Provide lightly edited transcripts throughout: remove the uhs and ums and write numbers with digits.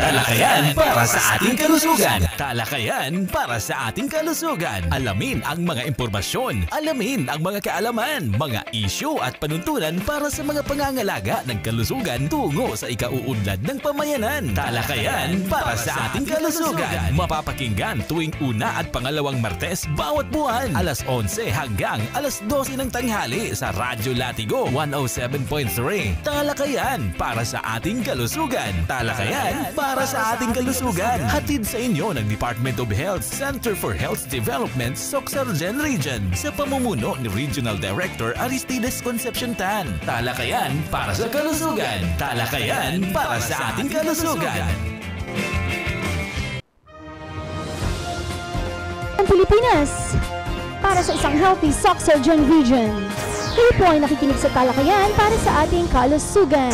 Talakayan para sa ating kalusugan. Talakayan para sa ating kalusugan. Alamin ang mga impormasyon, alamin ang mga kaalaman, mga isyu at panuntunan para sa mga pangangalaga ng kalusugan tungo sa ikauunlad ng pamayanan. Talakayan para sa ating kalusugan. Mapapakinggan tuwing una at pangalawang Martes bawat buwan, alas 11 hanggang alas 12 ng tanghali sa Radyo Latigo 107.3. Talakayan para sa ating kalusugan. Talakayan para sa ating kalusugan. Hatid sa inyo ng Department of Health, Center for Health Development, Sorsogon Region sa pamumuno ni Regional Director Aristides Concepcion Tan. Talakayan para sa kalusugan. Talakayan para sa ating kalusugan. Ang Pilipinas para sa isang healthy Sorsogon Region. Kayo po ay nakikinig sa Talakayan para sa ating kalusugan.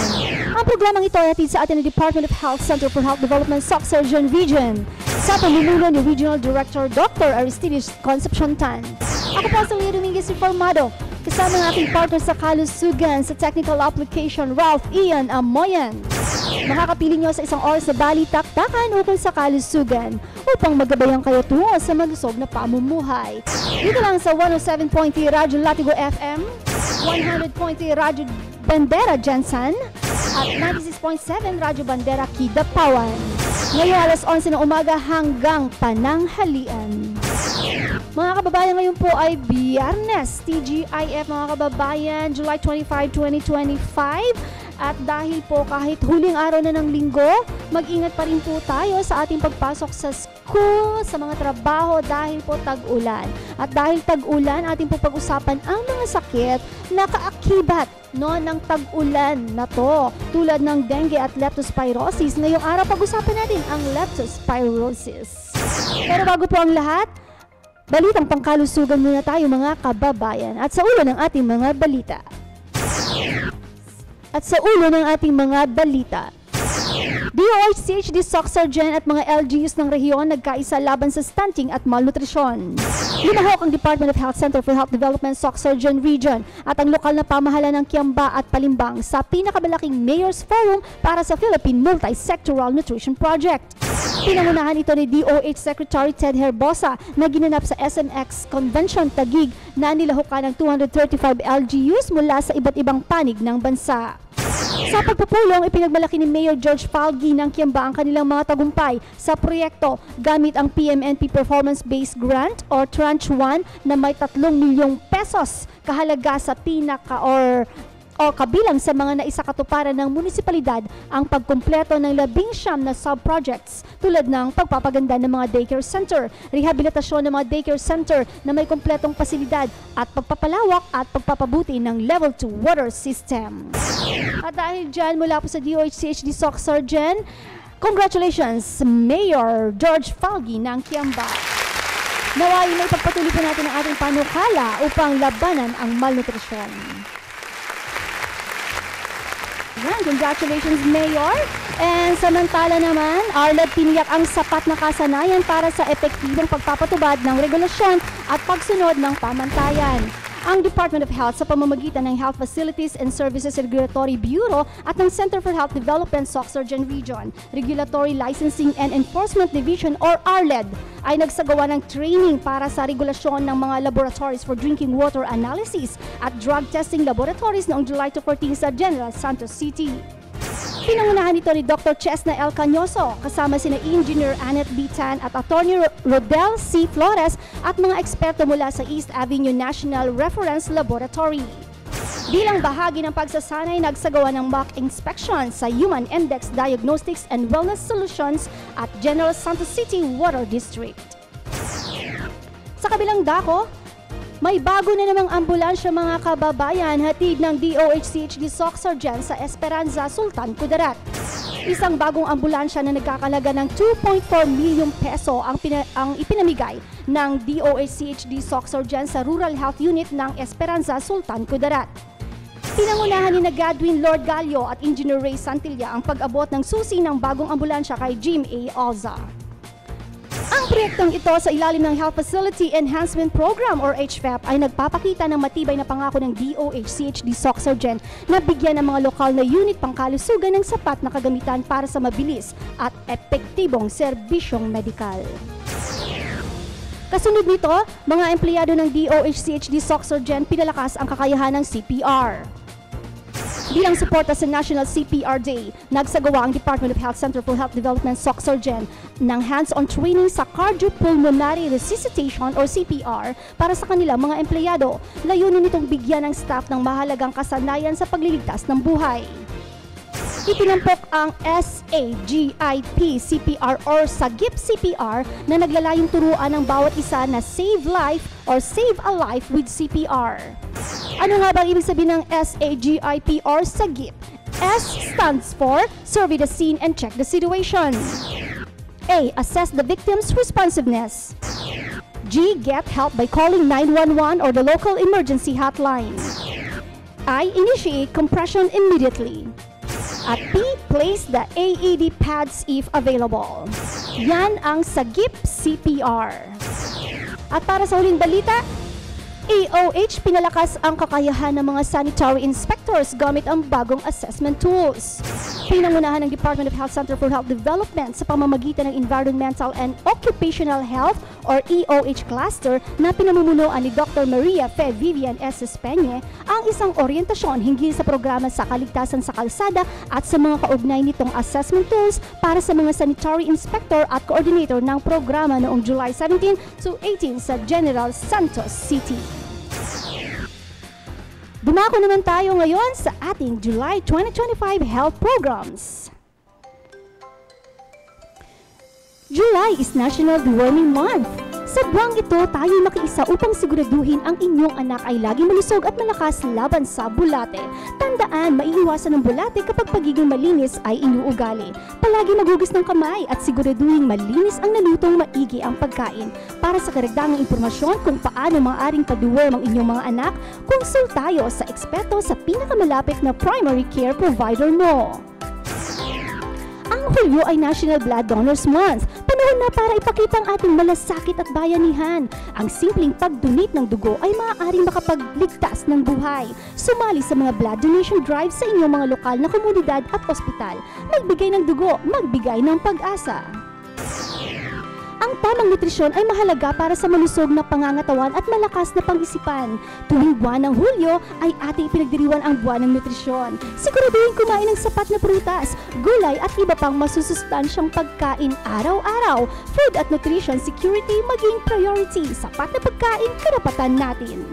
Ang programang ito ay hatid sa atin ng Department of Health, Center for Health Development, Sorsogon Region sa pamumuno ni Regional Director Dr. Aristides Concepcion Tan. Ako po si Lea Dominguez Informado, kasama ng aking partner sa kalusugan sa technical application, Ralph Ian Amoyan. Makakapiling nyo sa isang oras na balitaktakan ukol sa kalusugan upang magabayan kayo tungo sa malusog na pamumuhay. Dito lang sa 107.3 Radyo Latigo FM, 100.3 Radyo Bandera Jensen, at 96.7 Radyo Bandera Kidapawan. Ngayon alas 11 ng umaga hanggang pananghalian. Mga kababayan, ngayon po ay Biyernes, TGIF mga kababayan, July 25, 2025. At dahil po kahit huling araw na ng linggo, mag-ingat pa rin po tayo sa ating pagpasok sa school, sa mga trabaho dahil po tag-ulan. At dahil tag-ulan, ating po pag-usapan ang mga sakit na kaakibat ng tag-ulan na to. Tulad ng dengue at leptospirosis. Ngayong araw pag-usapan natin ang leptospirosis. Pero bago po ang lahat, balitang pangkalusugan muna tayo mga kababayan. At sa ulo ng ating mga balita. DOH-CHD Sorsogon at mga LGUs ng rehiyon nagkaisa laban sa stunting at malnutrisyon. Lumahok ang Department of Health, Center for Health Development, Sorsogon Region at ang lokal na pamahalaan ng Kiamba at Palimbang sa pinakamalaking Mayor's Forum para sa Philippine Multi-Sectoral Nutrition Project. Pinangunahan ito ni DOH Secretary Ted Herbosa na ginanap sa SMX Convention Taguig na nilahukan ng 235 LGUs mula sa iba't ibang panig ng bansa. Sa pagpupulong, ipinagmalaki ni Mayor George Falgi ng Kiamba ang kanilang mga tagumpay sa proyekto gamit ang PMNP Performance-Based Grant or Tranche 1 na may 3 milyong pesos kahalaga sa o kabilang sa mga naisakatuparan ng munisipalidad ang pagkumpleto ng 19 na sub-projects tulad ng pagpapaganda ng mga daycare center, rehabilitasyon ng mga daycare center na may kumpletong pasilidad at pagpapalawak at pagpapabuti ng level 2 water system. At dahil dyan, mula po sa DOH-CHD Sorsogon, congratulations Mayor George Falgi ng Kiamba. Naway may pagpatuloy po natin ang ating panukala upang labanan ang malnutrisyon. Yan, congratulations Mayor. And samantala naman, Arlad tiniyak ang sapat na kasanayan para sa epektibong pagpapatubad ng regulasyon at pagsunod ng pamantayan. Ang Department of Health sa pamamagitan ng Health Facilities and Services Regulatory Bureau at ng Center for Health Development Sorsogon Region, Regulatory Licensing and Enforcement Division or ARLED ay nagsagawa ng training para sa regulasyon ng mga laboratories for drinking water analysis at drug testing laboratories noong July 14 sa General Santos City. Pinangunahan ito ni Dr. Chesna L. Cañoso kasama sina Engineer Annette B. Tan at Attorney Rodel C. Flores at mga eksperto mula sa East Avenue National Reference Laboratory. Bilang bahagi ng pagsasanay, nagsagawa ng mock inspection sa Human Index Diagnostics and Wellness Solutions at General Santos City Water District. Sa kabilang dako, may bago na namang ambulansya mga kababayan hatid ng DOH-CHD Sorsogon sa Esperanza, Sultan Kudarat. Isang bagong ambulansya na nagkakalaga ng 2.4 milyong peso ang ipinamigay ng DOH-CHD Sorsogon sa Rural Health Unit ng Esperanza, Sultan Kudarat. Pinangunahan ni Godwin Lord Gallo at Engineer Ray Santilla ang pag-abot ng susi ng bagong ambulansya kay Jim A. Alza. Ang proyektong ito sa ilalim ng Health Facility Enhancement Program or HFEP ay nagpapakita ng matibay na pangako ng DOH-CHD SOCSurgen na bigyan ng mga lokal na unit pangkalusugan ng sapat na kagamitan para sa mabilis at epektibong serbisyong medikal. Kasunod nito, mga empleyado ng DOH-CHD SOCSurgen pinalakas ang kakayahan ng CPR. Bilang suporta sa National CPR Day, nagsagawa ang Department of Health Center for Health Development SOCSurgen ng hands-on training sa cardiopulmonary resuscitation or CPR para sa kanilang mga empleyado. Layunin nitong bigyan ng staff ng mahalagang kasanayan sa pagliligtas ng buhay. Itinampok ang SAGIP CPR or SAGIP CPR na naglalayong turuan ng bawat isa na save life or save a life with CPR. Ano nga bang ibig sabihin ng SAGIP or SAGIP? S stands for survey the scene and check the situation. A. Assess the victim's responsiveness. G. Get help by calling 911 or the local emergency hotline. I. Initiate compression immediately. At P, place the AED pads if available. Yan ang SAGIP CPR. At para sa huling balita, AOH pinalakas ang kakayahan ng mga sanitary inspectors gamit ang bagong assessment tools. Pinangunahan ng Department of Health Center for Health Development sa pamamagitan ng Environmental and Occupational Health or EOH cluster na pinamumunuan ni Dr. Maria Fe Vivian S. Espeñe ang isang orientasyon hinggil sa programa sa kaligtasan sa kalsada at sa mga kaugnay nitong assessment tools para sa mga sanitary inspector at coordinator ng programa noong July 17 to 18 sa General Santos City. Dumako naman tayo ngayon sa ating July 2025 health programs. July is National Deworming Month. Sa buwang ito, tayo makiisa upang siguraduhin ang inyong anak ay laging malusog at malakas laban sa bulate. Tandaan, maiiwasan ng bulate kapag pagiging malinis ay inyong ugali. Palagi maghugas ng kamay at siguraduhin malinis ang nalutong maigi ang pagkain. Para sa karagdagang impormasyon kung paano maaaring pa-deworm ang inyong mga anak, konsul tayo sa eksperto sa pinakamalapit na primary care provider mo. Ang Hulyo ay National Blood Donors Month. Panahon na para ipakita ang ating malasakit at bayanihan. Ang simpleng pag-donate ng dugo ay maaaring makapagligtas ng buhay. Sumali sa mga blood donation drive sa inyong mga lokal na komunidad at ospital. Magbigay ng dugo, magbigay ng pag-asa. Ang tamang nutrisyon ay mahalaga para sa malusog na pangangatawan at malakas na pang-isipan. Tuwing buwan ng Hulyo ay ating pinagdiriwan ang buwan ng nutrisyon. Siguraduhin kumain ng sapat na prutas, gulay at iba pang masusustansyang pagkain araw-araw. Food at nutrition security maging priority. Sapat na pagkain, karapatan natin.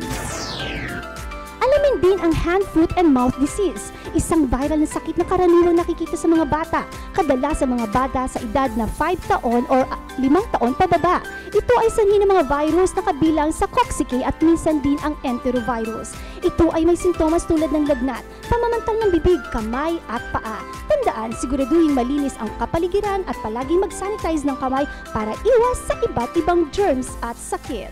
Alamin din ang hand, foot, and mouth disease. Isang viral na sakit na karaniwang nakikita sa mga bata, kadalas sa mga bata sa edad na 5 taon or 5 taon pababa. Ito ay sanhi ng mga virus na kabilang sa Coxsackie at minsan din ang enterovirus. Ito ay may sintomas tulad ng lagnat, pamamantal ng bibig, kamay at paa. Tandaan, siguraduhin malinis ang kapaligiran at palaging mag-sanitize ng kamay para iwas sa iba't ibang germs at sakit.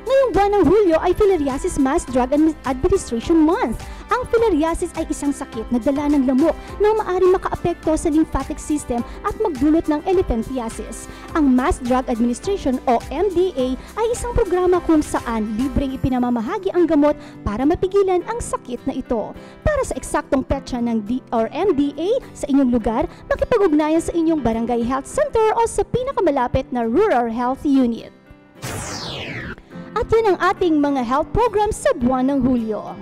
Ngayong buwan ng Hulyo ay Filariasis Mass Drug Administration Month. Ang filariasis ay isang sakit na dala ng lamok na maaaring makaapekto sa lymphatic system at magdulot ng elephantiasis. Ang Mass Drug Administration o MDA ay isang programa kung saan libreng ipinamamahagi ang gamot para mapigilan ang sakit na ito. Para sa eksaktong petsa ng MDA sa inyong lugar, makipag-ugnayan sa inyong barangay health center o sa pinakamalapit na rural health unit. At yan ang ating mga health programs sa buwan ng Hulyo.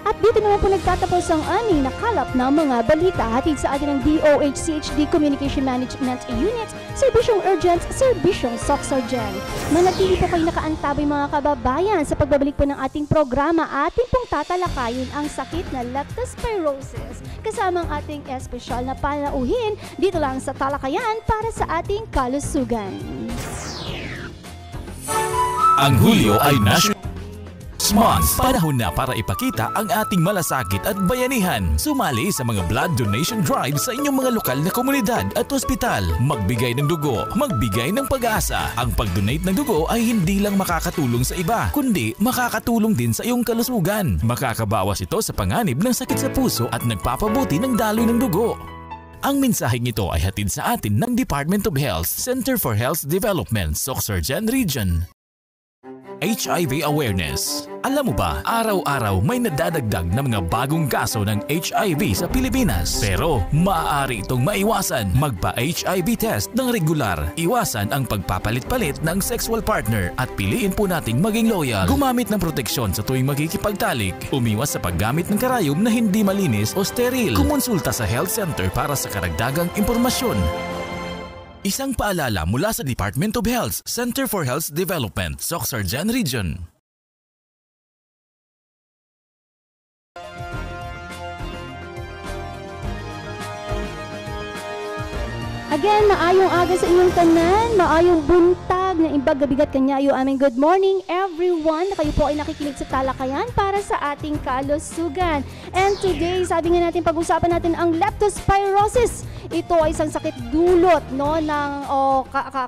At dito naman po nagtatapos ang aming nakalap na mga balita hatid sa atin ng DOH-CHD Communication Management Unit, Serbisyong Urgent, Serbisyong SOCSurgen. Manatili po kayo nakaantabay mga kababayan sa pagbabalik po ng ating programa. Ating pong tatalakayin ang sakit na leptospirosis kasama ang ating espesyal na panauhin dito lang sa Talakayan para sa ating kalusugan. Ang Hulyo ay National Month. Panahon na para ipakita ang ating malasakit at bayanihan. Sumali sa mga blood donation drive sa inyong mga lokal na komunidad at ospital. Magbigay ng dugo, magbigay ng pag-asa. Ang pag-donate ng dugo ay hindi lang makakatulong sa iba, kundi makakatulong din sa iyong kalusugan. Makakabawas ito sa panganib ng sakit sa puso at nagpapabuti ng daloy ng dugo. Ang mensaheng ito ay hatid sa atin ng Department of Health, Center for Health Development, Sorsogon Region. HIV awareness. Alam mo ba, araw-araw may nadadagdag na mga bagong kaso ng HIV sa Pilipinas. Pero maaari itong maiwasan. Magpa-HIV test ng regular. Iwasan ang pagpapalit-palit ng sexual partner at piliin po nating maging loyal. Gumamit ng proteksyon sa tuwing magkikipagtalik. Umiwas sa paggamit ng karayom na hindi malinis o steril. Kumonsulta sa health center para sa karagdagang impormasyon. Isang paalala mula sa Department of Health, Center for Health Development, Sorsogon Region. Again, maayong aga sa inyong tanan, maayong buntag na imbag gabigat kanya ayo aming good morning everyone na kayo po ay nakikinig sa talakayan para sa ating kalusugan. And today, sabi nga natin, pag-usapan natin ang leptospirosis. Ito ay isang sakit dulot no ng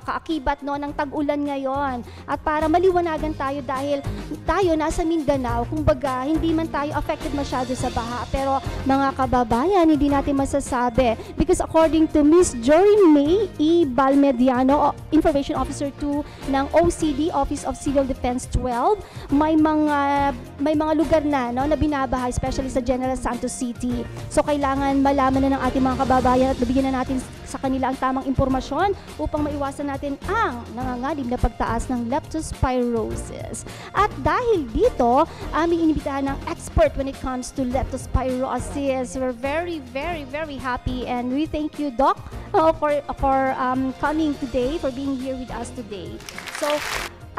kaakibat no ng tag-ulan ngayon. At para maliwanagan tayo dahil tayo nasa Mindanao, kumbaga hindi man tayo affected masyado sa baha, pero mga kababayan, hindi natin masasabi because according to Miss Jory May E. Balmediano, Information Officer 2 ng OCD, Office of Civil Defense 12, may mga lugar na no na binabaha, especially sa General Santos City. So kailangan malaman na ng ating mga kababayan at bigyan na natin sa kanila ang tamang impormasyon upang maiwasan natin ang nanganganib na pagtaas ng leptospirosis. At dahil dito, aming inibitahan ng expert when it comes to leptospirosis. We're very, very, very happy and we thank you, Doc, for coming today, for being here with us today. So,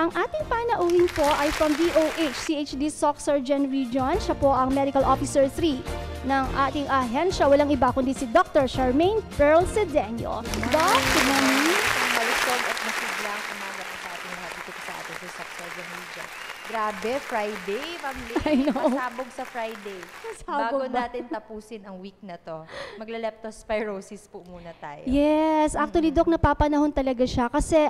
ang ating panauhin po ay from DOH, CHD Sorsogon Region. Siya po ang Medical Officer 3 ng ating ahensya. Walang iba kundi si Dr. Charmaine Pearl Cedeño. Doc, good morning. Malusog at masiglang umaga po sa ating lahat dito sa ating Sorsogon Region. Grabe, Friday, Ma'am Lee. I know. Pasabog sa Friday. Pasabog Bago ba? natin tapusin ang week na to, magla-leptospirosis po muna tayo. Yes, actually, Doc, napapanahon talaga siya kasi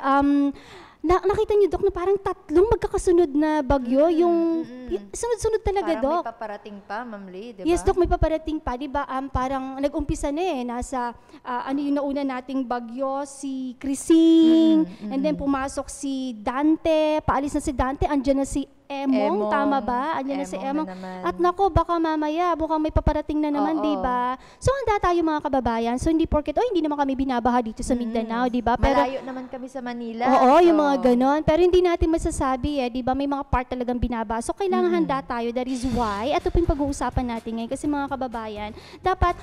nakita niyo, Doc, na parang tatlong magkakasunod na bagyo, yung sunod-sunod talaga, Parang Doc. may paparating pa, Ma'am Lee, di ba? Yes, Doc, may paparating pa, di ba? Parang nag-umpisa na nasa, ano yung nauna nating bagyo, si Crising, and then pumasok si Dante, paalis na si Dante, andyan na si Emong, tama ba? Andyan na si Emong. At nako, baka mamaya, mukhang may paparating na naman, di ba? So, handa tayo mga kababayan. So, hindi porket, hindi naman kami binabaha dito sa Mindanao, di ba? Pero, malayo naman kami sa Manila. oo, yung mga ganon. Pero hindi natin masasabi, di ba? May mga part talagang binaba. So, kailangan handa tayo. That is why, ito po yung pag-uusapan natin ngayon. Kasi mga kababayan, dapat,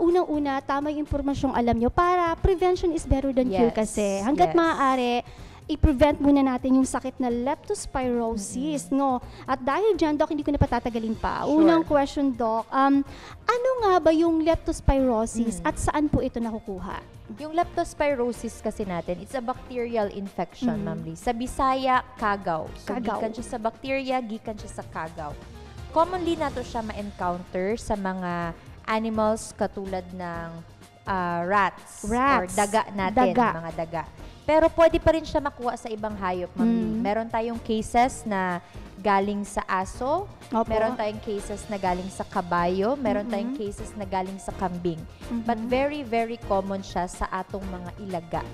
unang-una, tama yung impormasyong alam nyo para prevention is better than cure kasi. Hanggat maaari, i-prevent muna natin yung sakit na leptospirosis, no? At dahil dyan, Doc, hindi ko na patatagalin pa. Sure. Unang question, Doc, ano nga ba yung leptospirosis at saan po ito nakukuha? Yung leptospirosis kasi natin, it's a bacterial infection, Ma'am Lee. Sa Bisaya, kagaw. So, gikan siya sa bacteria, gikan siya sa kagaw. Commonly nato siya ma-encounter sa mga animals katulad ng rats or daga natin, mga daga. Pero pwede pa rin siya makuha sa ibang hayop, Ma'am Lee. Meron tayong cases na galing sa aso, meron tayong cases na galing sa kabayo, meron tayong cases na galing sa kambing. But very, very common siya sa atong mga ilaga.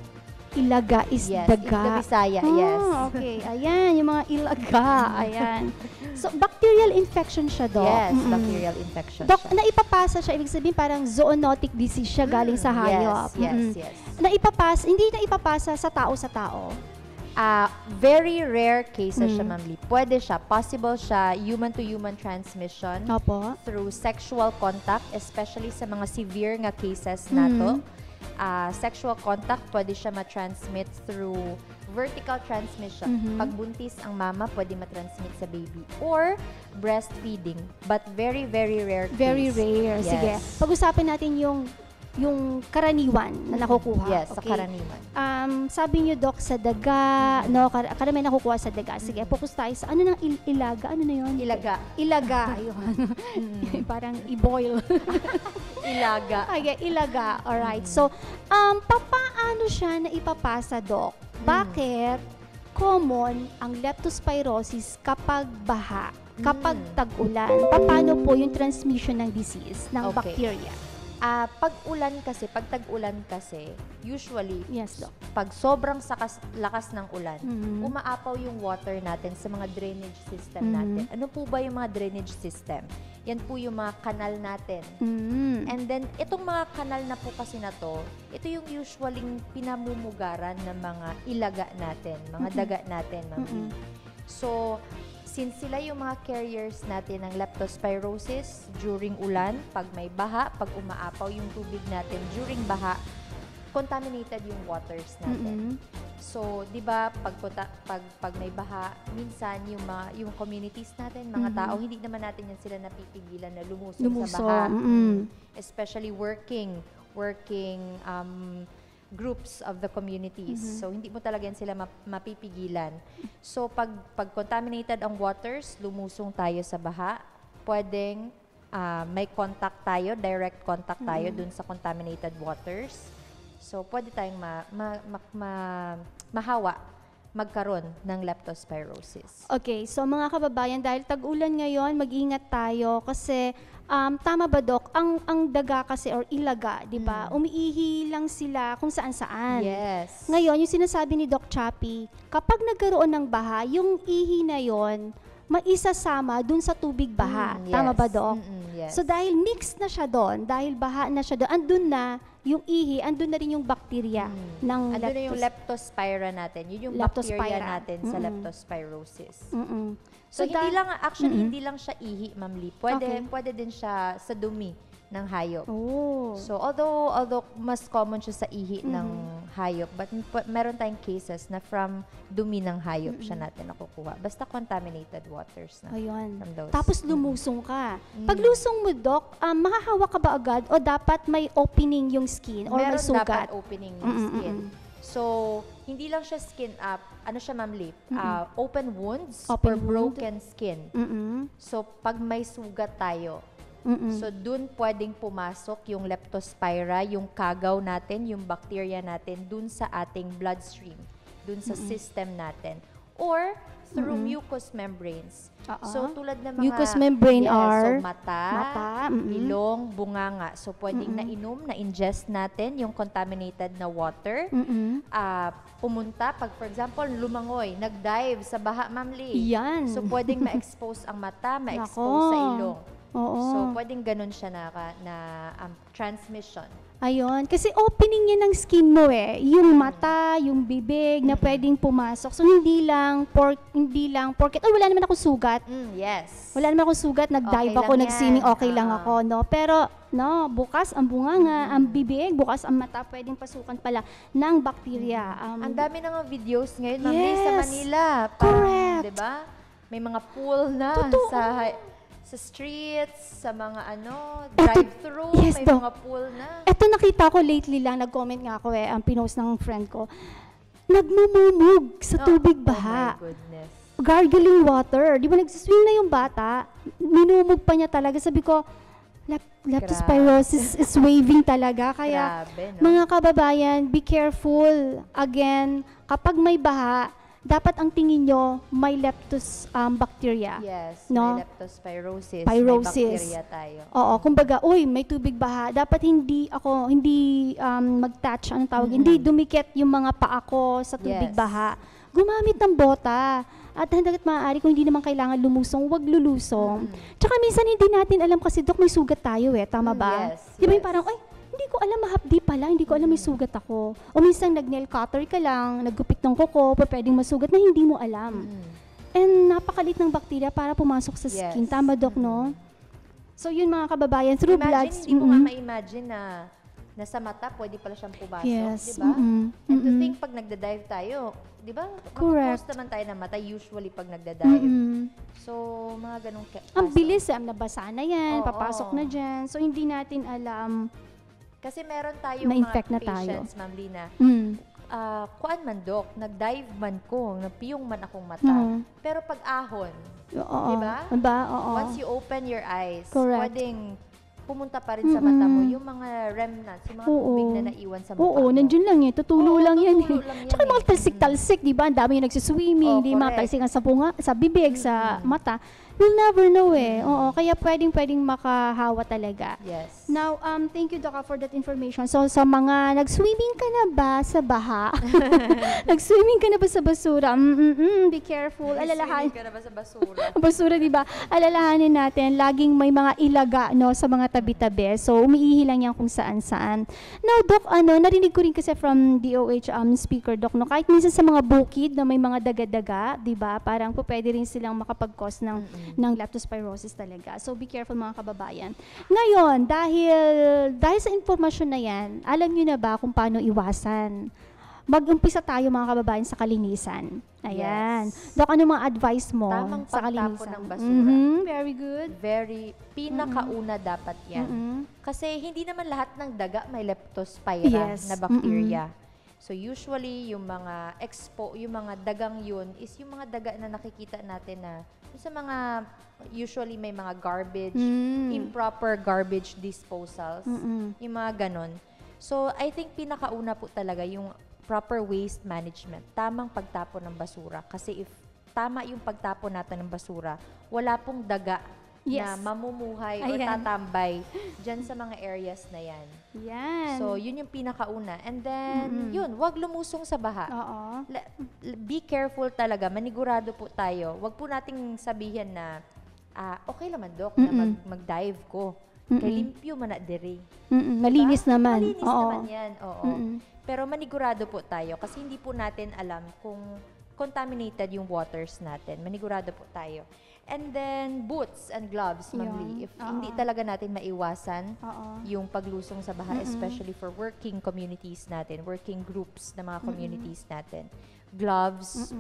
Ilaga is daga. Ilaga Bisaya, yes. Okay, ayan, yung mga ilaga, ayan. So, bacterial infection siya, Doc. Yes, bacterial infection Doc, siya. naipapasa siya, ibig sabihin parang zoonotic disease siya galing sa hayop. Yes. Hindi naipapasa sa tao. Very rare cases siya, Ma'am Lee. Pwede siya, possible siya, human-to-human transmission through sexual contact, especially sa mga severe nga cases nato. Sexual contact, pwede siya ma-transmit through vertical transmission. Pag buntis ang mama, pwede ma-transmit sa baby. Or breastfeeding. But very, very rare case. Very rare. Yes. Sige, pag-usapan natin yung karaniwan na nakukuha. Yes, okay? sa karaniwan. Sabi niyo, Doc, sa daga, no, karamihan nakukuha sa daga. Sige, focus tayo sa ano ng ilaga? Ano na yun? Ilaga. Ilaga, ayun. Parang i-boil. Ilaga. Okay, ilaga. Alright. So, papaano siya na ipapasa, Doc? Bakit common ang leptospirosis kapag baha, kapag tag-ulan? Paano po yung transmission ng disease, ng bacteria? Pag tag-ulan kasi, usually, Yes, Doc. pag sobrang lakas ng ulan, Mhm. umaapaw yung water natin sa mga drainage system Mhm. natin. Ano po ba yung mga drainage system? Yan po yung mga kanal natin. Mm. And then, itong mga kanal na po kasi na to, ito yung usually pinamumugaran ng mga ilaga natin, mga daga natin, Ma'am Lee. So, since sila yung mga carriers natin ng leptospirosis during ulan, pag may baha, pag umaapaw yung tubig natin during baha, contaminated yung waters natin. So, 'di ba, pag may baha, minsan yung communities natin, mga tao, hindi naman natin yan sila napipigilan na lumusong sa baha. Especially working groups of the communities. So, hindi mo talaga yan sila mapipigilan. So, pag contaminated ang waters, lumusong tayo sa baha, pwedeng may contact tayo, direct contact tayo dun sa contaminated waters. So, pwede tayong magkaroon ng leptospirosis. Okay, so mga kababayan, dahil tag-ulan ngayon, mag-ingat tayo kasi tama ba, Doc? Ang daga kasi or ilaga, 'di ba? Umiihi lang sila kung saan-saan. Yes. Ngayon, yung sinasabi ni Doc Chappy, kapag nagkaroon ng baha, yung ihi na 'yon maisasama dun sa tubig baha. Yes. Tama ba, Doc? Yes. So dahil mixed na siya doon, dahil baha na siya doon, andun na yung ihi, andun na rin yung bakterya ng Andun na yung leptospira natin. Yun yung bacteria natin sa leptospirosis. So hindi lang, actually, hindi lang siya ihi, Ma'am Lee. Pwede din siya sa dumi ng hayop. Oh. So, although mas common siya sa ihi ng hayop, but meron tayong cases na from dumi ng hayop siya natin nakukuha. Basta contaminated waters na. Ayun. From those. Tapos lumusong ka. Pag lusong mo, Doc, mahahawa ka ba agad o dapat may opening yung skin or may Meron sugat? dapat opening yung skin. So, hindi lang siya skin up. Ano siya, Ma'am Lee? Open wounds or Open wound. broken skin. So, pag may sugat tayo, so dun pwedeng pumasok yung leptospira, yung kagaw natin, yung bacteria natin, dun sa ating bloodstream, dun sa system natin. Or, through mucous membranes. So, tulad ng mga... Mucous membrane are? So, mata, ilong, bunganga. So, pwedeng na-ingest natin yung contaminated na water. Pumunta, pag for example, lumangoy, nag-dive sa baha, Ma'am Lee. Yan. So, pwedeng ma-expose ang mata, ma-expose sa ilong. Oo. So, pwedeng ganun siya na transmission. Ayun. Kasi opening yan ng skin mo yung mata, yung bibig na pwedeng pumasok. So, hindi lang porket, wala naman ako sugat. Yes. Wala naman ako sugat, nag-dive Okay ako, lang nag-swimming, yan. okay lang ako, no? Pero, no, bukas ang bunganga, ang bibig, bukas ang mata, pwedeng pasukan pala ng bakterya. Ang dami na nga videos ngayon, Ma'am Lee, sa Yes. Manila. Correct. Diba? May mga pool na Totoo. sa streets, sa mga drive-thru, yes, may Doc. mga pool na. Eto nakita ko lately lang, nag-comment nga ako ang pinost ng friend ko. Nagmumumug sa tubig baha. Oh my goodness. Gargling water. Di ba nagsiswim na yung bata? Minumug pa niya talaga. Sabi ko, leptospirosis is waving talaga. Kaya, Grabe, no? mga kababayan, be careful. Again, kapag may baha, dapat ang tingin nyo may bacteria. Yes, No? may leptospirosis. Pyrosis. May bacteria tayo. Oo, kumbaga, may tubig baha. Dapat hindi mag-touch, anong tawag? Hindi dumikit yung mga paa ko sa tubig Yes. baha. Gumamit ng bota. At hanggat maaari, kung hindi naman kailangan lumusong, huwag lulusong. Tsaka minsan hindi natin alam kasi, Dok, may sugat tayo tama ba? Yes, Di ba yung yes. parang, hindi ko alam, mahapdi pala, hindi ko alam may sugat ako. O minsan nag-nail cutter ka lang, naggupit ng kuko, pwedeng masugat na hindi mo alam. And napakalit ng bakterya para pumasok sa skin. Yes. Tama, Dok, no? So yun mga kababayan, through blood. Imagine, hindi mo nga ma-imagine na sa mata, pwede pala siyang pumasok, Yes. di ba? And to think, pag nagda-dive tayo, di ba? Correct. Mag-close naman tayo ng mata, usually pag nagda-dive. So, mga ganong Ang bilis, nabasa na yan, Oo. papasok na dyan. So hindi natin alam. Kasi meron tayong mga Na-infect na tayo. patients, Ma'am Lina, Mm. kuan man, Dok, nag-dive man ko, napiyong man akong mata. Pero pag ahon, Oo. Diba? Diba? Oo. once you open your eyes, Correct. pwedeng pumunta pa rin sa mata mo yung mga remnants, yung mga tubig na naiwan sa mukha Oo, mo. nandiyan lang tutulo Oo, lang yan tutulo lang yan Tsaka mga talsik-talsik, di ba? Ang dami yung nagsiswimming, Oh, di mga correct. talsikan sa bunga, sa bibig, sa mata. we'll never know Oo, kaya pwedeng makahawa talaga. Yes. Now, thank you, Doc, for that information. So, sa mga nag-swimming ka na ba sa baha? Nag-swimming ka na ba sa basura? Be careful. Alalahanin ka na ba sa basura? basura, di ba? Alalahanin natin, laging may mga ilaga, no, sa mga tabi-tabi. So, umiihi lang yan kung saan-saan. Now, Doc, narinig ko rin kasi from DOH speaker, Doc, no, kahit minsan sa mga bukid na may mga daga-daga, di ba? Parang pwede rin silang makapag-cause ng leptospirosis talaga. So, be careful mga kababayan. Ngayon, dahil sa informasyon na yan, alam nyo na ba kung paano iwasan? Mag-umpisa tayo mga kababayan sa kalinisan. Ayan. Yes. Dok, ano mga advice mo Tamang sa kalinisan? pagtapon ng basura. Very good. Pinakauna dapat yan. Kasi hindi naman lahat ng daga may leptospira Yes. na bacteria. So usually yung mga yung mga dagang yun is yung mga daga na nakikita natin na sa mga usually may mga garbage, improper garbage disposals, yung mga ganon. So I think pinakauna po talaga yung proper waste management, tamang pagtapon ng basura. Kasi if tama yung pagtapon natin ng basura, wala pong daga na mamumuhay o tatambay dyan sa mga areas na yan. Yan. So, yun yung pinakauna. And then, yun, wag lumusong sa baha. Oo. Be careful talaga. Manigurado po tayo. Wag po nating sabihin na, okay naman, Doc, na mag-dive ko. Kay limpyo man na diri. Malinis naman. Malinis naman yan. Oo. Pero manigurado po tayo kasi hindi po natin alam kung contaminated yung waters natin. Manigurado po tayo. And then, boots and gloves, Ma'am Lee. If hindi talaga natin maiwasan yung paglusong sa baha, especially for working communities natin, working groups na mga communities natin. Gloves,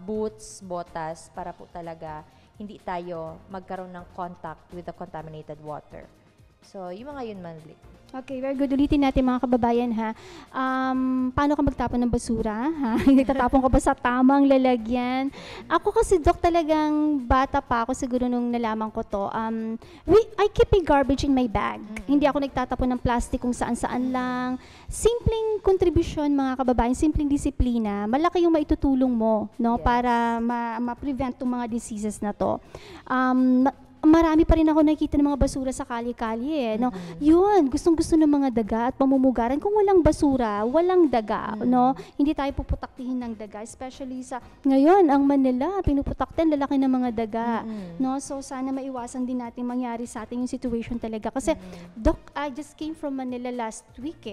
boots, botas, para po talaga hindi tayo magkaroon ng contact with the contaminated water. So, yung mga yun, Ma'am Lee. Okay, very good. Ulitin natin mga kababayan ha. Paano ka magtapon ng basura? Ha? Nagtatapon ka ba sa tamang lalagyan? Ako kasi, Doc, talagang bata pa ako siguro nung nalaman ko to. I keep a garbage in my bag. Hindi ako nagtatapon ng plastic kung saan-saan lang. Simpleng kontribusyon mga kababayan, simpleng disiplina, malaki yung maitutulong mo, no, para ma-prevent tong mga diseases na to. Marami pa rin ako nakikita ng mga basura sa kali-kali no. Yun, gustong-gusto ng mga daga at pamumugaran. Kung walang basura, walang daga, no. Hindi tayo puputaktihin ng daga, especially sa ngayon ang Manila, pinuputaktin lalaki ng mga daga, no. So sana maiwasan din natin mangyari sa atin yung situation talaga kasi Doc, I just came from Manila last week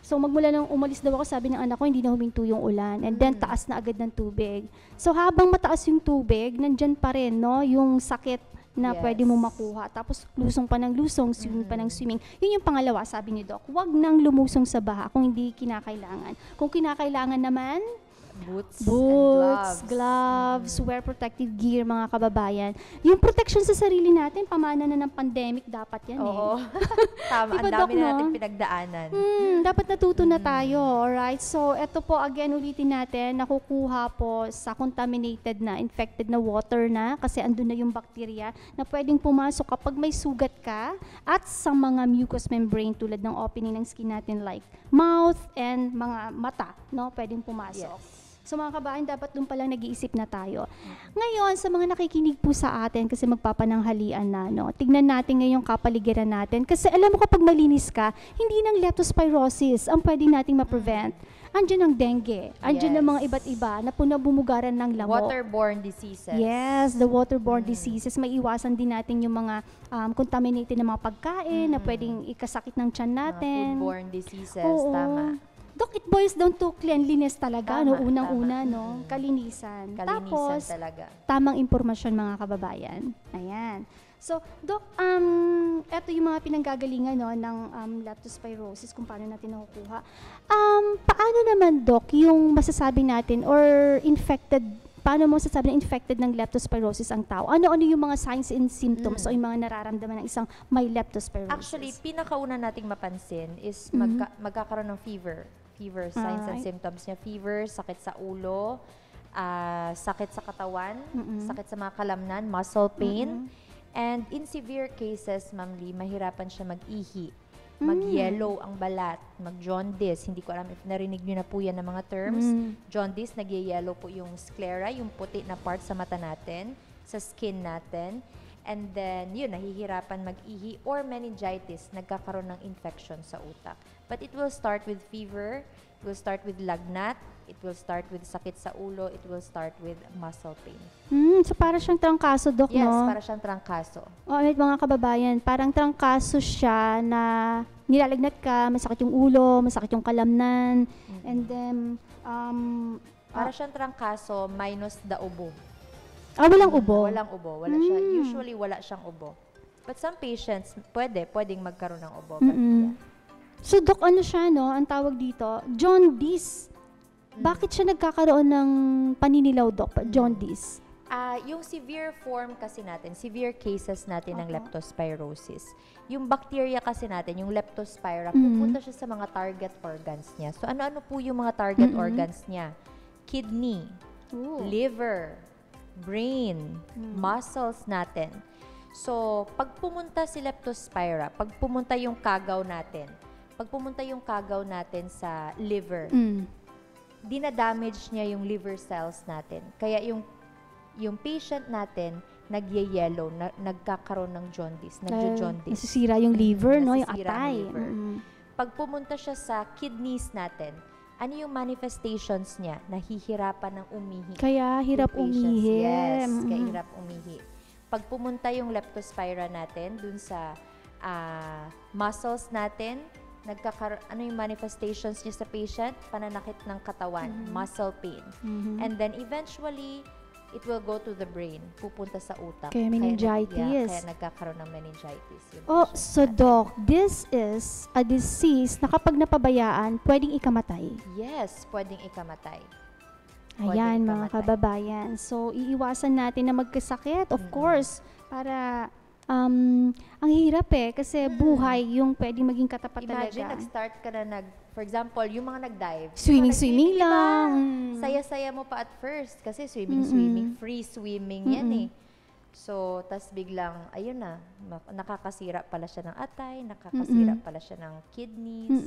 So magmula nang umalis daw ako, sabi ng anak ko, hindi na huminto yung ulan. And then taas na agad ng tubig. So habang mataas yung tubig, nandyan pa rin, no, yung sakit na pwede mo makuha. Tapos lusong pa ng lusong, swimming pa ng swimming. Yun yung pangalawa, sabi ni Doc. Huwag nang lumusong sa baha kung hindi kinakailangan. Kung kinakailangan naman, boots and gloves, wear protective gear, mga kababayan. Yung protection sa sarili natin, pamana na ng pandemic, dapat yan Oo. Tama, Diba, ang dami Doc, na no? natin pinagdaanan. Dapat natuto na tayo, alright? So, eto po, again, ulitin natin, nakukuha po sa contaminated na, infected na water na, kasi andun na yung bacteria na pwedeng pumasok kapag may sugat ka at sa mga mucous membrane tulad ng opening ng skin natin like mouth and mga mata, no? Pwedeng pumasok. So mga kabayan, dapat doon palang nag-iisip na tayo. Ngayon, sa mga nakikinig po sa atin kasi magpapananghalian na, no, tignan natin ngayong kapaligiran natin. Kasi alam mo kapag malinis ka, hindi ng leptospirosis ang pwede nating ma-prevent. Andiyan ang dengue, andiyan ang mga iba't iba na bumugaran ng lamok. Waterborne diseases. Yes, the waterborne diseases. May iwasan din natin yung mga contaminated na mga pagkain na pwedeng ikasakit ng tiyan natin. Foodborne diseases, Oo. tama. Doc, it boils down to cleanliness talaga, Tama, unang-una, tama. no? Kalinisan. Kalinisan Tapos, talaga. tamang impormasyon mga kababayan. Ayan. So, Doc, eto yung mga pinanggagalingan no, ng leptospirosis, kung paano natin nakukuha. Paano naman, Doc, yung masasabi natin or paano mo sasabi na infected ng leptospirosis ang tao? Ano-ano yung mga signs and symptoms o yung mga nararamdaman ng isang may leptospirosis? Actually, pinakauna nating mapansin is magkakaroon ng fever, signs and symptoms niya. Fever, sakit sa ulo, sakit sa katawan, sakit sa mga kalamnan, muscle pain. And in severe cases, Ma'am Lee, mahirapan siya mag-ihi. Mag-yellow ang balat, mag-jaundice. Hindi ko alam if narinig niyo na po yan ng mga terms. Jaundice, nag-yellow po yung sclera, yung puti na part sa mata natin. sa skin natin. And then, yun, nahihirapan mag-ihi or meningitis, nagkakaroon ng infection sa utak. But it will start with fever, it will start with lagnat, it will start with sakit sa ulo, it will start with muscle pain. So para siyang trangkaso, Doc, Yes, no? para siyang trangkaso. Mga kababayan, parang trangkaso siya na nilalagnat ka, masakit yung ulo, masakit yung kalamnan, and then, Para siyang trangkaso minus the ubo. walang ubo. Walang ubo. Wala siya. Usually, wala siyang ubo. But some patients, pwedeng magkaroon ng ubo. But, yeah. So, Doc, ano siya, no? Ang tawag dito, jaundice. Bakit siya nagkakaroon ng paninilaw, Doc? Jaundice. Yung severe form kasi natin, severe cases natin ng leptospirosis, yung bacteria kasi natin, yung leptospira, pupunta siya sa mga target organs niya. So, ano-ano po yung mga target organs niya? Kidney, liver, brain, muscles natin. So, pag pumunta si leptospira, pag pumunta yung kagaw natin sa liver, dinadamage niya yung liver cells natin. Kaya yung patient natin, nagye-yellow, nagkakaroon ng jaundice, nagjo-jaundice. Nasisira yung liver, no? Yung Nasisira atay. ang liver. Pag pumunta siya sa kidneys natin, ano yung manifestations niya? Nahihirapan ng umihi. Kaya hirap Yung patients, umihi. Yes, kaya hirap umihi. Pag pumunta yung leptospira natin dun sa muscles natin, ano yung manifestations niya sa patient? Pananakit ng katawan, muscle pain. And then eventually, it will go to the brain, pupunta sa utak. Kaya meningitis. Kaya nagkakaroon ng meningitis. So Doc, this is a disease na kapag napabayaan, pwedeng ikamatay. Yes, pwedeng ikamatay. Ayan, mga kababayan. So, iiwasan natin na magkasakit, of course, para ang hirap kasi buhay yung pwedeng maging katapat talaga. Imagine, nag-start ka na for example, yung mga nag-dive. Swimming lang. Saya-saya mo pa at first kasi swimming, free swimming yan eh. So, tas biglang, ayun na, nakakasira pala siya ng atay, nakakasira pala siya ng kidneys,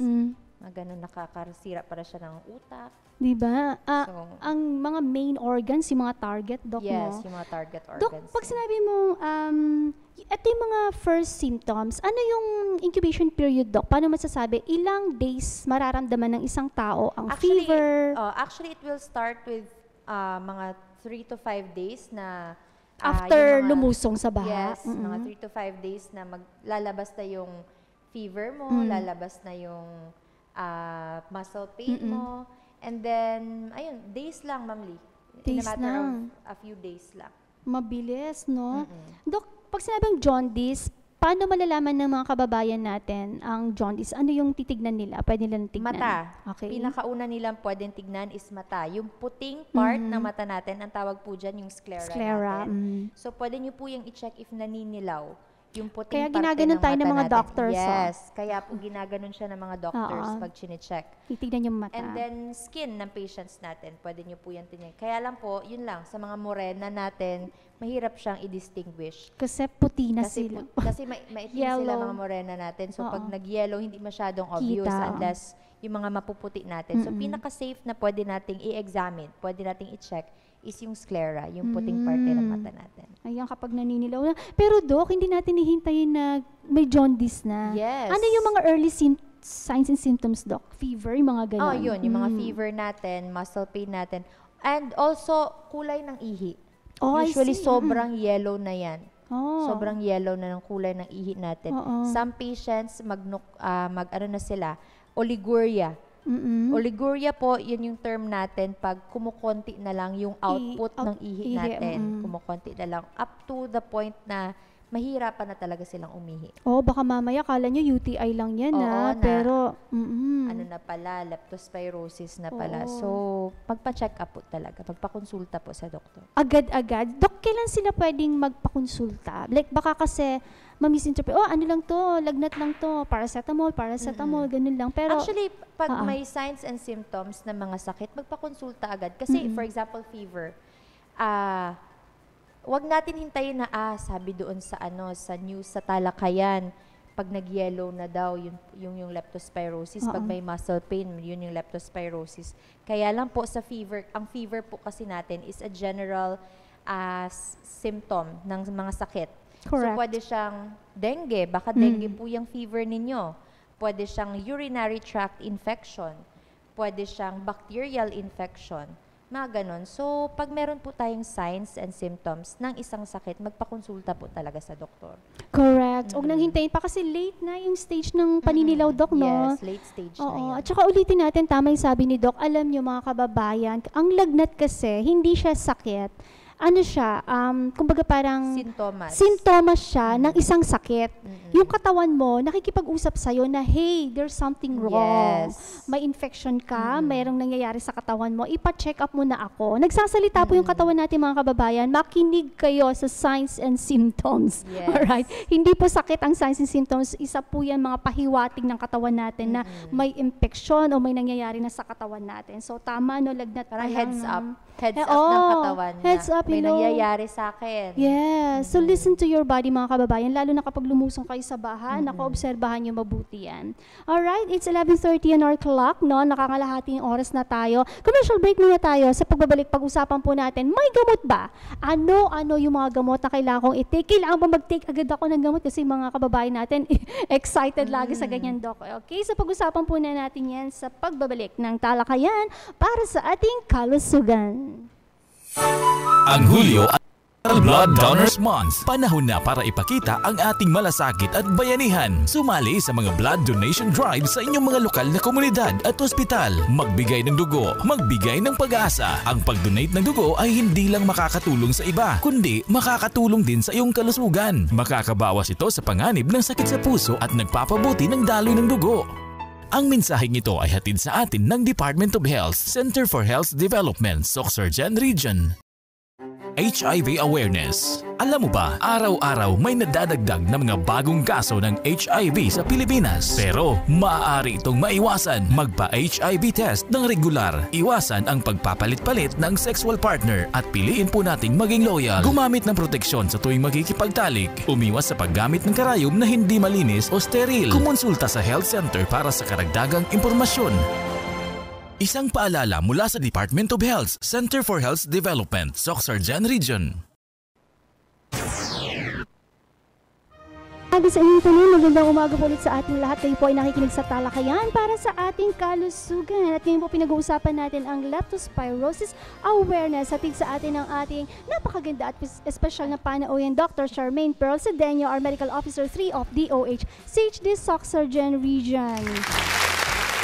ganun, nakakasira pala siya ng utak. Diba? Ang mga main organs, yung mga target, Doc, yes, no? Yung mga target organs. Doc, pag sinabi mo, ito yung mga first symptoms, ano yung incubation period, Doc? Paano masasabi? Ilang days mararamdaman ng isang tao ang fever? Actually, it will start with mga 3 to 5 days na after lumusong sa baha? Yes, mga 3 to 5 days na lalabas na yung fever mo, lalabas na yung muscle pain mo. And then, ayun, days lang, Ma'am Lee. In a matter of a few days lang. Mabilis, no? Dok, pag sinabing jaundice, paano malalaman ng mga kababayan natin ang jaundice? Ano yung titignan nila? Pwede nilang tignan? Mata. Okay. Pinakauna nilang pwedeng tignan is mata. Yung puting part ng mata natin, ang tawag po dyan, yung sclera natin. So, pwede nyo po yung i-check if naninilaw. Yung puting kaya parte ginaganon ng tayo mata ng mga natin. doctors. Yes. Kaya po ginaganon siya ng mga doctors pag chine-check. Titignan yung mata. And then, skin ng patients natin. Pwede nyo po yan tingnan. Kaya lang po, yun lang, sa mga morena natin, mahirap siyang i-distinguish. Kasi puti na sila. Kasi maitim sila mga morena natin. So, pag nag-yellow, hindi masyadong obvious unless yung mga mapuputi natin. So, pinaka-safe na pwede nating i-examine, pwede nating i-check, is yung sclera, yung puting parte ng mata natin. Ayan, kapag naninilaw na. Pero Doc, hindi natin hihintayin na may jaundice na. Yes. Ano yung mga early signs and symptoms, Doc? Fever, yung mga ganun. Oh, yun. Yung mga fever natin, muscle pain natin. And also, kulay ng ihi. Usually, sobrang yellow na yan. Sobrang yellow na ng kulay ng ihi natin. Some patients, na sila, oliguria. Oliguria po, yun yung term natin pag kumukonti na lang yung output ng ihi natin. Kumukonti na lang. Up to the point na mahirapan na talaga silang umihi. Baka mamaya kala nyo UTI lang yan pero ano na pala, leptospirosis na pala. So, magpa-check up po talaga. Magpa-konsulta po sa doktor. Agad-agad. Dok, kailan sila pwedeng magpa-konsulta? Like, baka kasi ma-misinterpret, ano lang to, lagnat lang to, paracetamol, ganun lang. Pero, actually, pag may signs and symptoms ng mga sakit, magpa-konsulta agad. Kasi, for example, fever, wag natin hintayin na, sabi doon sa news, sa talakayan, pag nag-yellow na daw, yung leptospirosis. Pag may muscle pain, yun yung leptospirosis. Kaya lang po sa fever, ang fever po kasi natin is a general symptom ng mga sakit. Correct. So, pwede siyang dengue. Baka dengue po yung fever ninyo. Pwede siyang urinary tract infection. Pwede siyang bacterial infection. Mga ganon. So, pag meron po tayong signs and symptoms ng isang sakit, magpakonsulta po talaga sa doktor. Correct. Huwag nang hintayin pa kasi late na yung stage ng paninilaw, Doc, no? Yes, late stage na Oo. yan. At saka ulitin natin, tama yung sabi ni Doc, alam nyo mga kababayan, ang lagnat kasi, hindi siya sakit. Ano siya, kumbaga parang sintomas siya ng isang sakit. Yung katawan mo, nakikipag-usap sa'yo na, hey, there's something wrong. Yes. May infection ka, mayroong nangyayari sa katawan mo, ipa-check up mo na ako. Nagsasalita po yung katawan natin mga kababayan, makinig kayo sa signs and symptoms. Yes. Alright? Hindi po sakit ang signs and symptoms, isa po yan mga pahiwatig ng katawan natin na may infection o may nangyayari na sa katawan natin. So tama, no, lagnat pa Parang lang. heads up. Heads up ng katawan na heads up, may nangyayari sa akin. Yes. So listen to your body mga kababayan, lalo na kapag lumusong kayo sa baha, nako-obserbahan nyo mabuti yan. Alright, it's 11:30 on our clock, no? Nakakalahating oras na tayo. Commercial break muna tayo. Sa pagbabalik, pag-usapan po natin, may gamot ba? Ano yung mga gamot na kailangan kong i-take? Kailangan ba mag-take agad ako ng gamot? Kasi mga kababayan natin, excited lagi sa ganyan, Doc. Okay, so pag-usapan po na natin yan sa pagbabalik ng talakayan para sa ating kalusugan. Ang Hulyo ay Blood Donors Month. Panahon na para ipakita ang ating malasakit at bayanihan. Sumali sa mga blood donation drive sa inyong mga lokal na komunidad at ospital. Magbigay ng dugo, magbigay ng pag-asa. Ang pag-donate ng dugo ay hindi lang makakatulong sa iba, kundi makakatulong din sa iyong kalusugan. Makakabawas ito sa panganib ng sakit sa puso at nagpapabuti ng daloy ng dugo. Ang mensaheng ito ay hatid sa atin ng Department of Health, Center for Health Development, Sorsogon Region. HIV awareness. Alam mo ba, araw-araw may nadadagdag na mga bagong kaso ng HIV sa Pilipinas. Pero maaari itong maiwasan. Magpa-HIV test ng regular. Iwasan ang pagpapalit-palit ng sexual partner at piliin po nating maging loyal. Gumamit ng proteksyon sa tuwing makikipagtalik. Umiwas sa paggamit ng karayom na hindi malinis o steril. Kumonsulta sa health center para sa karagdagang impormasyon. Isang paalala mula sa Department of Health, Center for Health Development, Sorsogon Region. Sabi sa inyo tuloy, magandang umaga po ulit sa ating lahat. Kayo po ay nakikinig sa talakayan para sa ating kalusugan. At ngayon po pinag-uusapan natin ang leptospirosis awareness. Hatid sa atin ang ating napakaganda at espesyal na panauhin, Dr. Charmaine Pearl Cedeño, our Medical Officer 3 of DOH, CHD Sorsogon Region.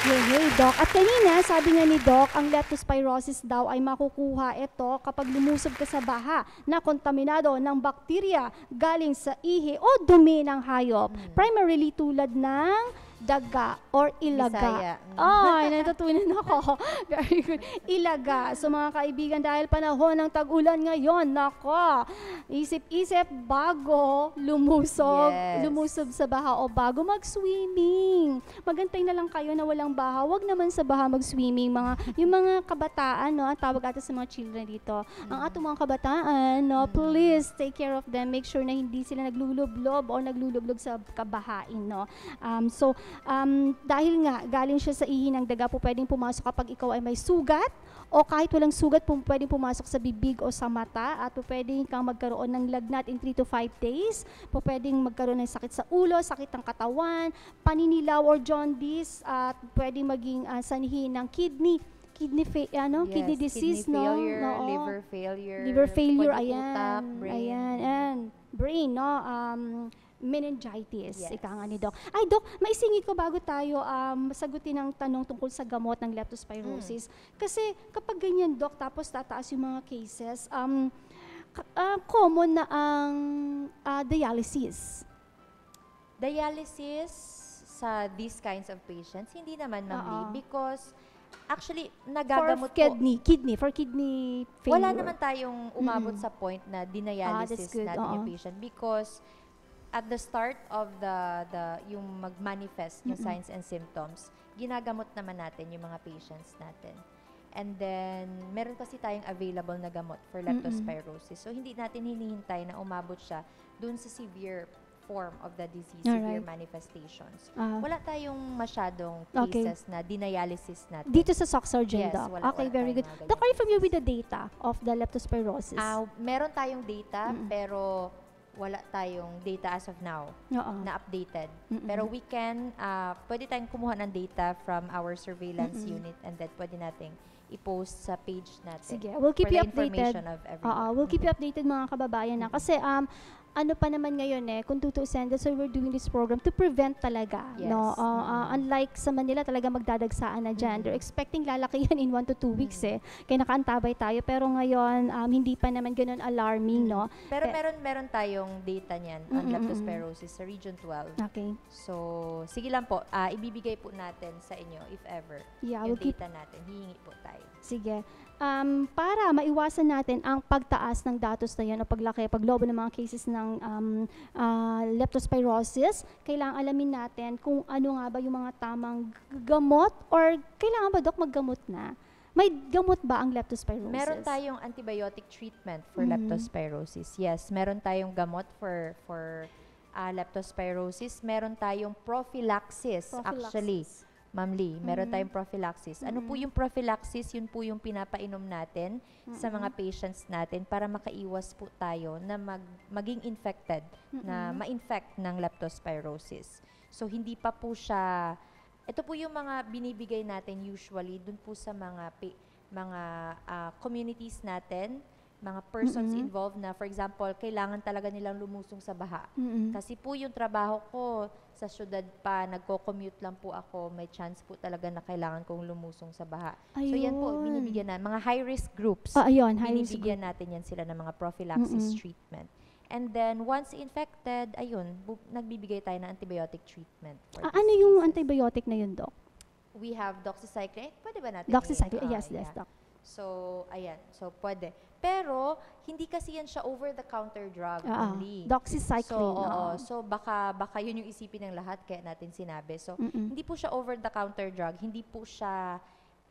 Hey, Doc. At kanina, sabi nga ni Doc, ang leptospirosis daw ay makukuha ito kapag lumusob ka sa baha na kontaminado ng bakterya galing sa ihi o dumi ng hayop. Primarily tulad ng daga or ilaga. Bisaya. Ay, natutunan ako. Very good. Ilaga. So mga kaibigan, dahil panahon ng tag-ulan ngayon, nako, isip-isip bago lumusob, lumusob sa baha o bago mag-swimming. Magantay na lang kayo na walang baha. Huwag naman sa baha mag-swimming. Yung mga kabataan, no, ang tawag ata sa mga children dito. Ang atong mga kabataan, no, please take care of them. Make sure na hindi sila naglulublob o naglulublog sa kabahain, no. Dahil nga galing siya sa ihi ng daga, po pwedeng pumasok kapag ikaw ay may sugat o kahit walang sugat, pwedeng pumasok sa bibig o sa mata at pwedeng kang magkaroon ng lagnat in 3 to 5 days. Pwedeng magkaroon ng sakit sa ulo, sakit ng katawan, paninilaw or jaundice at pwedeng maging sanhi ng kidney disease, failure, no? liver failure, ayan, brain. and brain, no? Meningitis, ika nga ni Doc. Ay, Doc, maisingit ko bago tayo sagutin ang tanong tungkol sa gamot ng leptospirosis. Kasi kapag ganyan, Doc, tapos tataas yung mga cases, common na ang dialysis. Dialysis sa these kinds of patients, hindi naman, Ma'am Lee, because actually, nagagamot for kidney failure. Wala naman tayong umabot sa point na dinialysis natin yung patient because at the start of yung mag-manifest yung signs and symptoms, ginagamot naman natin yung mga patients natin. And then, meron kasi tayong available na gamot for leptospirosis. So, hindi natin hinihintay na umabot siya dun sa severe form of the disease, severe manifestations. Wala tayong masyadong cases na dinialysis natin. Dito sa Soc Surgeon, Yes, Doc. wala Very good. mga Doc, are you ganyan familiar with the data of the leptospirosis? Meron tayong data, pero wala tayong data as of now na updated. Pero we can, pwede tayong kumuha ng data from our surveillance unit, and then pwede nating i-post sa page natin. Sige, we'll keep for you the updated. information of everyone. We'll keep you updated, mga kababayan na. Kasi ano pa naman ngayon kung tutuusin, that's why we're doing this program to prevent talaga. Yes. No? Unlike sa Manila, talaga magdadagsaan na dyan. They're expecting lalaki yan in 1 to 2 weeks kaya nakaantabay tayo. Pero ngayon, hindi pa naman ganun alarming, no? Pero meron tayong data niyan on leptospirosis sa Region 12. Okay. So, sige lang po, ibibigay po natin sa inyo if ever Yeah, yung data natin. Hihingi po tayo. Sige. Para maiwasan natin ang pagtaas ng datos na yan o paglobo ng mga cases ng leptospirosis, kailangan alamin natin kung ano nga ba yung mga tamang gamot or kailangan ba, Doc, maggamot na? May gamot ba ang leptospirosis? Meron tayong antibiotic treatment for leptospirosis. Yes, meron tayong gamot for leptospirosis. Meron tayong prophylaxis. Actually. Ma'am Lee, meron tayong prophylaxis. Ano po yung prophylaxis? Yun po yung pinapainom natin sa mga patients natin para makaiwas po tayo na maging infected, na ma-infect ng leptospirosis. So, hindi pa po siya, ito po yung mga binibigay natin usually dun po sa mga communities natin, mga persons involved na, for example, kailangan talaga nilang lumusong sa baha. Kasi po yung trabaho ko, sa syudad pa, nagko-commute lang po ako, may chance po talaga na kailangan kong lumusong sa baha. Ayun. So yan po, binibigyan na, mga high-risk groups, binibigyan natin yan sila ng mga prophylaxis treatment. And then, once infected, ayun, nagbibigay tayo ng antibiotic treatment. Ano yung antibiotic na yun, Doc? We have doxycycline. Pwede ba natin? Doxycycline, yes, Doc. So, ayan. So, pwede. Pero, hindi kasi yan siya over-the-counter drug only. Doxycycline. So, baka yun yung isipin ng lahat, kaya natin sinabi. So, hindi po siya over-the-counter drug. Hindi po siya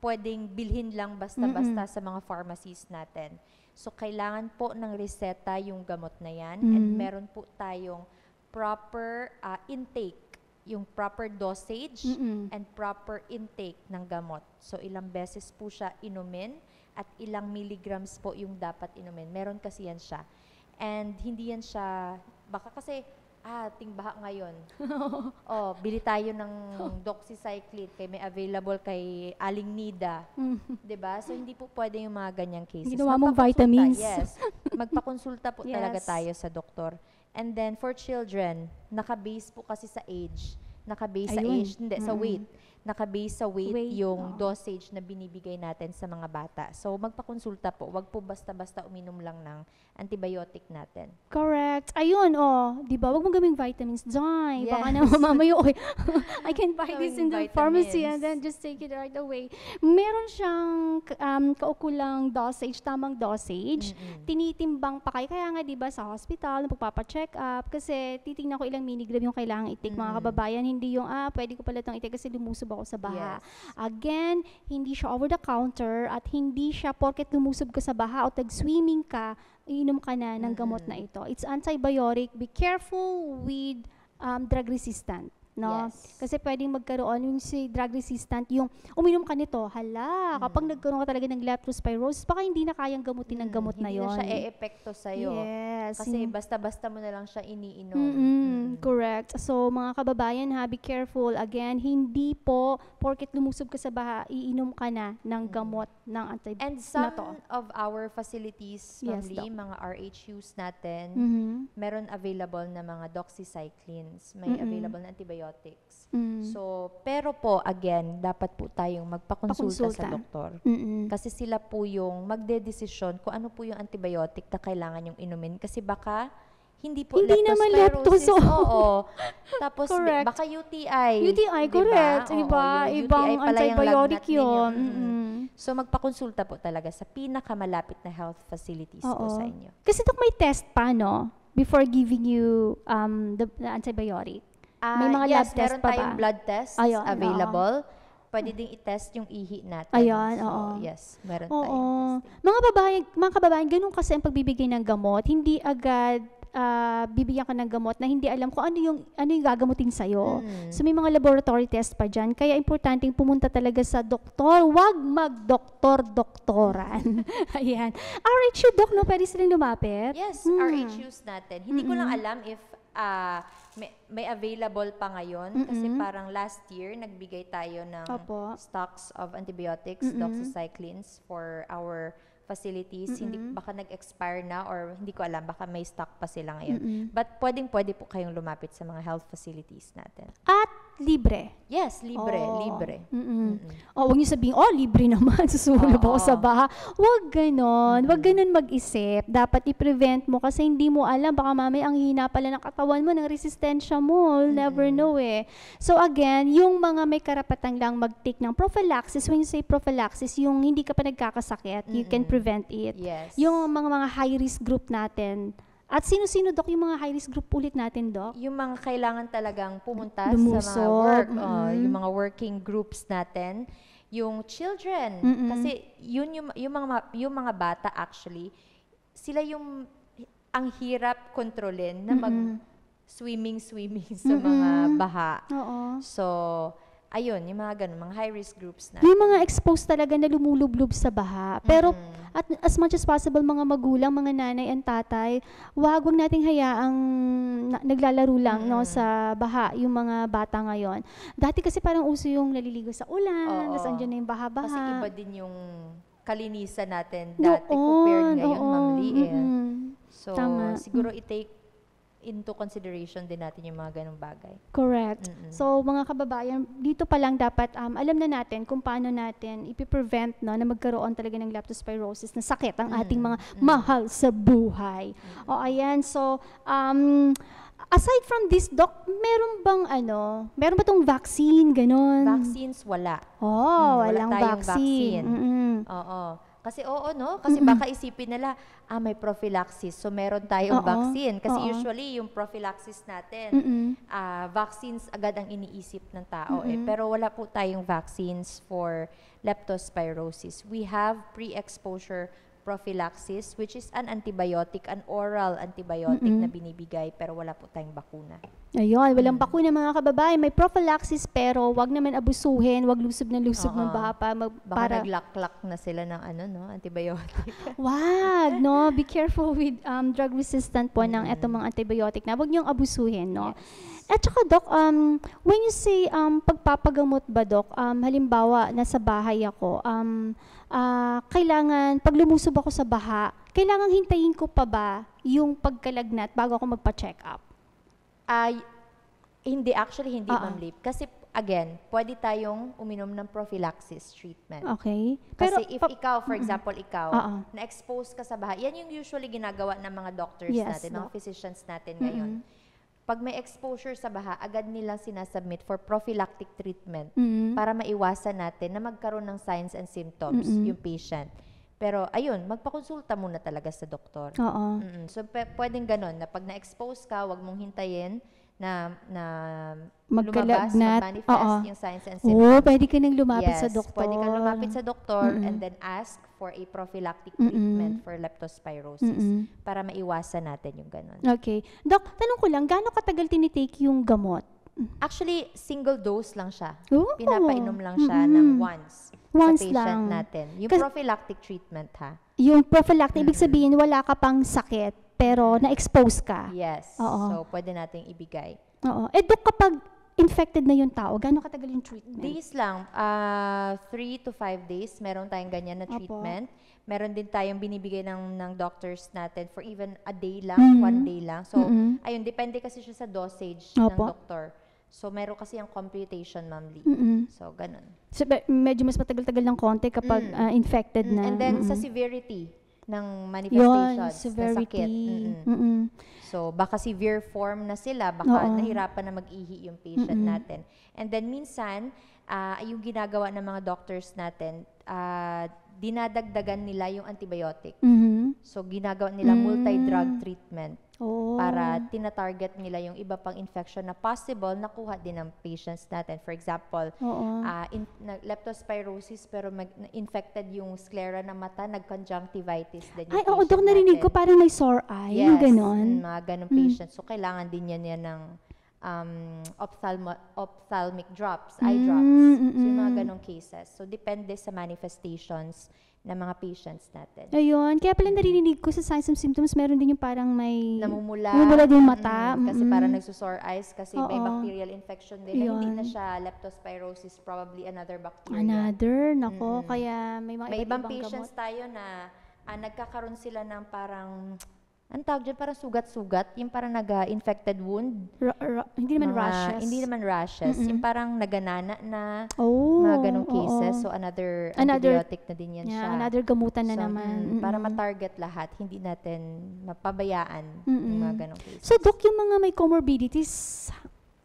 pwedeng bilhin lang basta-basta sa mga pharmacies natin. So, kailangan po ng reseta yung gamot na yan. And meron po tayong proper intake, yung proper dosage and proper intake ng gamot. So, ilang beses po siya inumin at ilang milligrams po yung dapat inumin. Meron kasi yan siya. And hindi yan siya, baka kasi, tingbaha ngayon. Bili tayo ng doxycycline kay may available kay Aling Nida. Diba? So, hindi po pwede yung mga ganyang cases. Ginawa mong vitamins. Yes. Magpakonsulta po talaga tayo sa doktor. And then, for children, naka-base po kasi sa age. Naka-base sa age, hindi, sa weight. Naka-base sa weight yung dosage na binibigay natin sa mga bata. So, magpakonsulta po. Wag po basta-basta uminom lang ng antibiotic natin. Correct. Ayun, di ba? Wag mo gaming vitamins. Joy. Yes. Baka na mamayo, I can buy this in the pharmacy and then just take it right away. Meron siyang kaukulang dosage, tamang dosage. Tinitimbang pa kayo. Kaya nga, di ba, sa hospital, pagpapacheck up, kasi titingnan ko ilang milligram yung kailangan itik, mga kababayan. Hindi yung, pwede ko pala itong itik kasi lumusob ako sa baha. Yes. Again, hindi siya over the counter at hindi siya porket lumusob ka sa baha o tag-swimming ka, iinom ka na ng gamot na ito. It's antibiotic. Be careful with drug resistant. No? Yes. Kasi pwedeng magkaroon yung si drug resistant, yung uminom ka nito, kapag nagkaroon ka talaga ng leptospirosis, baka hindi na kayang gamutin ng gamot na yon. Hindi na siya e-epekto sa'yo. Yes. Kasi basta-basta mo na lang siya iniinom. Correct. So, mga kababayan, be careful. Again, hindi po, porket lumusob ka sa baha, iinom ka na ng gamot ng antibiotic. And some of our facilities, Yes, mga RHUs natin, meron available na mga doxycyclines, may available na antibiotics. So, pero po, again, dapat po tayong magpakonsulta sa doktor. Kasi sila po yung magdedesisyon kung ano po yung antibiotic na kailangan yung inumin. Kasi baka hindi naman leptos. Oo. Tapos baka UTI. UTI, correct. Diba? Ibang antibiotic yun. So, magpakonsulta po talaga sa pinakamalapit na health facilities po sa inyo. Kasi may test pa, no? Before giving you the antibiotic. May mga lab test meron pa tayong ba? blood tests available. Pwede ding i-test yung ihi natin. Ayan, Yes, meron tayong testing. Mga kababayan, ganun kasi ang pagbibigay ng gamot. Hindi agad bibigyan ka ng gamot na hindi alam kung ano yung gagamutin sa'yo. So may mga laboratory test pa dyan. Kaya importanteng pumunta talaga sa doktor. Huwag mag-doktor-doktoran. Ayan. RHU, Doc, no? Pwede silang lumapit? Yes, RHUs natin. Hindi ko lang alam if may available pa ngayon kasi parang last year nagbigay tayo ng stocks of antibiotics, doxycyclines for our facilities. Hindi baka nag-expire na or hindi ko alam, baka may stock pa sila ngayon. But pwede po kayong lumapit sa mga health facilities natin. At libre. Yes, libre. Huwag niyo sabihin, libre naman, susulab ako sa baha. Huwag ganon. Huwag ganon mag-isip. Dapat i-prevent mo kasi hindi mo alam, baka mamaya ang hina pala ng katawan mo, ng resistensya mo. You'll never know eh. So again, yung mga may karapatan lang mag-take ng prophylaxis, when you say prophylaxis, yung hindi ka pa nagkakasakit, you can prevent it. Yes. Yung mga high-risk group natin. At sino-sino, Doc, yung mga high-risk group ulit natin, Doc? Yung mga kailangan talagang pumunta Lumusog. sa mga work, yung mga working groups natin, yung children. Kasi yung mga bata actually, sila yung ang hirap kontrolin na mag-swimming sa mga baha. So, ayun, yung mga ganun, mga high-risk groups natin. Yung mga exposed talaga na lumulublob sa baha. Pero at as much as possible, mga magulang, mga nanay and tatay, wag nating hayaang naglalaro lang sa baha yung mga bata ngayon. Dati kasi parang uso yung naliligo sa ulan, tapos andyan na yung baha-baha. Kasi iba din yung kalinisan natin dati compared ngayon, Ma'am Lee. So, siguro i-take into consideration din natin yung mga ganung bagay. Correct. So, mga kababayan, dito pa lang dapat alam na natin kung paano natin ipiprevent na magkaroon talaga ng leptospirosis na sakit ang ating mga mahal sa buhay. Ayan. So, aside from this, Doc, meron ba tong vaccine, ganon? Vaccines, wala. Walang vaccine. Oo. Kasi kasi baka isipin nila, may prophylaxis, so meron tayong vaccine. Kasi usually, yung prophylaxis natin, vaccines agad ang iniisip ng tao. Pero wala po tayong vaccines for leptospirosis. We have pre-exposure prophylaxis, which is an antibiotic, an oral antibiotic na binibigay, pero wala po tayong bakuna. Ayun, walang bakuna mga kababayan. May prophylaxis, pero wag naman abusuhin, wag lusob ng baha pa. Baka naglaklak na sila ng antibiotic. Wag, no? Be careful with drug resistant po ng etong mga antibiotic na. Wag niyong abusuhin, no? Yes. At saka, Doc, when you say pagpapagamot ba, Doc, halimbawa, nasa bahay ako, kailangan, pag lumusob ako sa baha, kailangan hintayin ko pa ba yung pagkalagnat bago ako magpa-check up? Hindi, Ma'am Lip. Kasi, again, pwede tayong uminom ng prophylaxis treatment. Okay. Kasi if ikaw, for example, na-expose ka sa baha, yan yung usually ginagawa ng mga doctors natin, mga physicians natin ngayon. Pag may exposure sa baha, agad nilang sinasubmit for prophylactic treatment para maiwasan natin na magkaroon ng signs and symptoms yung patient. Pero ayun, magpakonsulta muna talaga sa doktor. So pwedeng ganun, na pag na-expose ka, wag mong hintayin na lumabas, mag-manifest yung signs and symptoms. Pwede ka nang lumapit sa doktor. Pwede ka lumapit sa doktor and then ask for a prophylactic treatment for leptospirosis para maiwasan natin yung ganun. Okay. Doc, tanong ko lang, gaano katagal tinitake yung gamot? Actually, single dose lang siya. Pinapainom lang siya ng once sa patient natin. Yung prophylactic treatment, ha? Yung prophylactic, ibig sabihin, wala ka pang sakit, pero na-expose ka. Yes. So, pwede nating ibigay. Doc, kapag infected na yung tao, gaano katagal yung treatment? Days lang. 3 to 5 days, meron tayong ganyan na treatment. Meron din tayong binibigay ng doctors natin for even a day lang, 1 day lang. So, ayun, depende kasi siya sa dosage ng doktor. So, meron kasi yung computation, Ma'am Lee. So, ganun. So, medyo mas matagal-tagal ng konti kapag infected na. And then, sa severity ng manifestations, severity. Na sakit. So, baka severe form na sila, baka nahirapan na mag-ihi yung patient natin. And then, minsan, yung ginagawa ng mga doctors natin, dinadagdagan nila yung antibiotic. So, ginagawa nila multi-drug treatment para tina-target nila yung iba pang infection na possible nakuha din ng patients natin. For example, leptospirosis pero infected yung sclera ng mata, nag-conjunctivitis din yung Ay, oo, patient Dok, narinig ko natin. parang may sore eye, yung ganon. Mga ganong patients. So, kailangan din yan ng ophthalmic drops, eye drops. So, yung mga ganong cases. So, depende sa manifestations ng mga patients natin. Ayun, kaya pala naririnig ko sa signs and symptoms, meron din yung parang may... Namumula din mata. Kasi parang nagsusore eyes kasi may Oo. bacterial infection din. Na hindi Yun. na siya leptospirosis, probably another bacteria. Nako, kaya may mga May ibang ibang patients gamot. tayo na nagkakaroon sila ng parang, ang tawag dyan, parang sugat-sugat, yung parang infected wound. Hindi naman rashes. Hindi naman rashes. Yung parang naganana na, Oh, mga ganong cases. oo. So, another antibiotic na din yan siya. Another gamutan na So, naman. para ma-target lahat, hindi natin mapabayaan yung mga ganong cases. So, Doc, yung mga may comorbidities,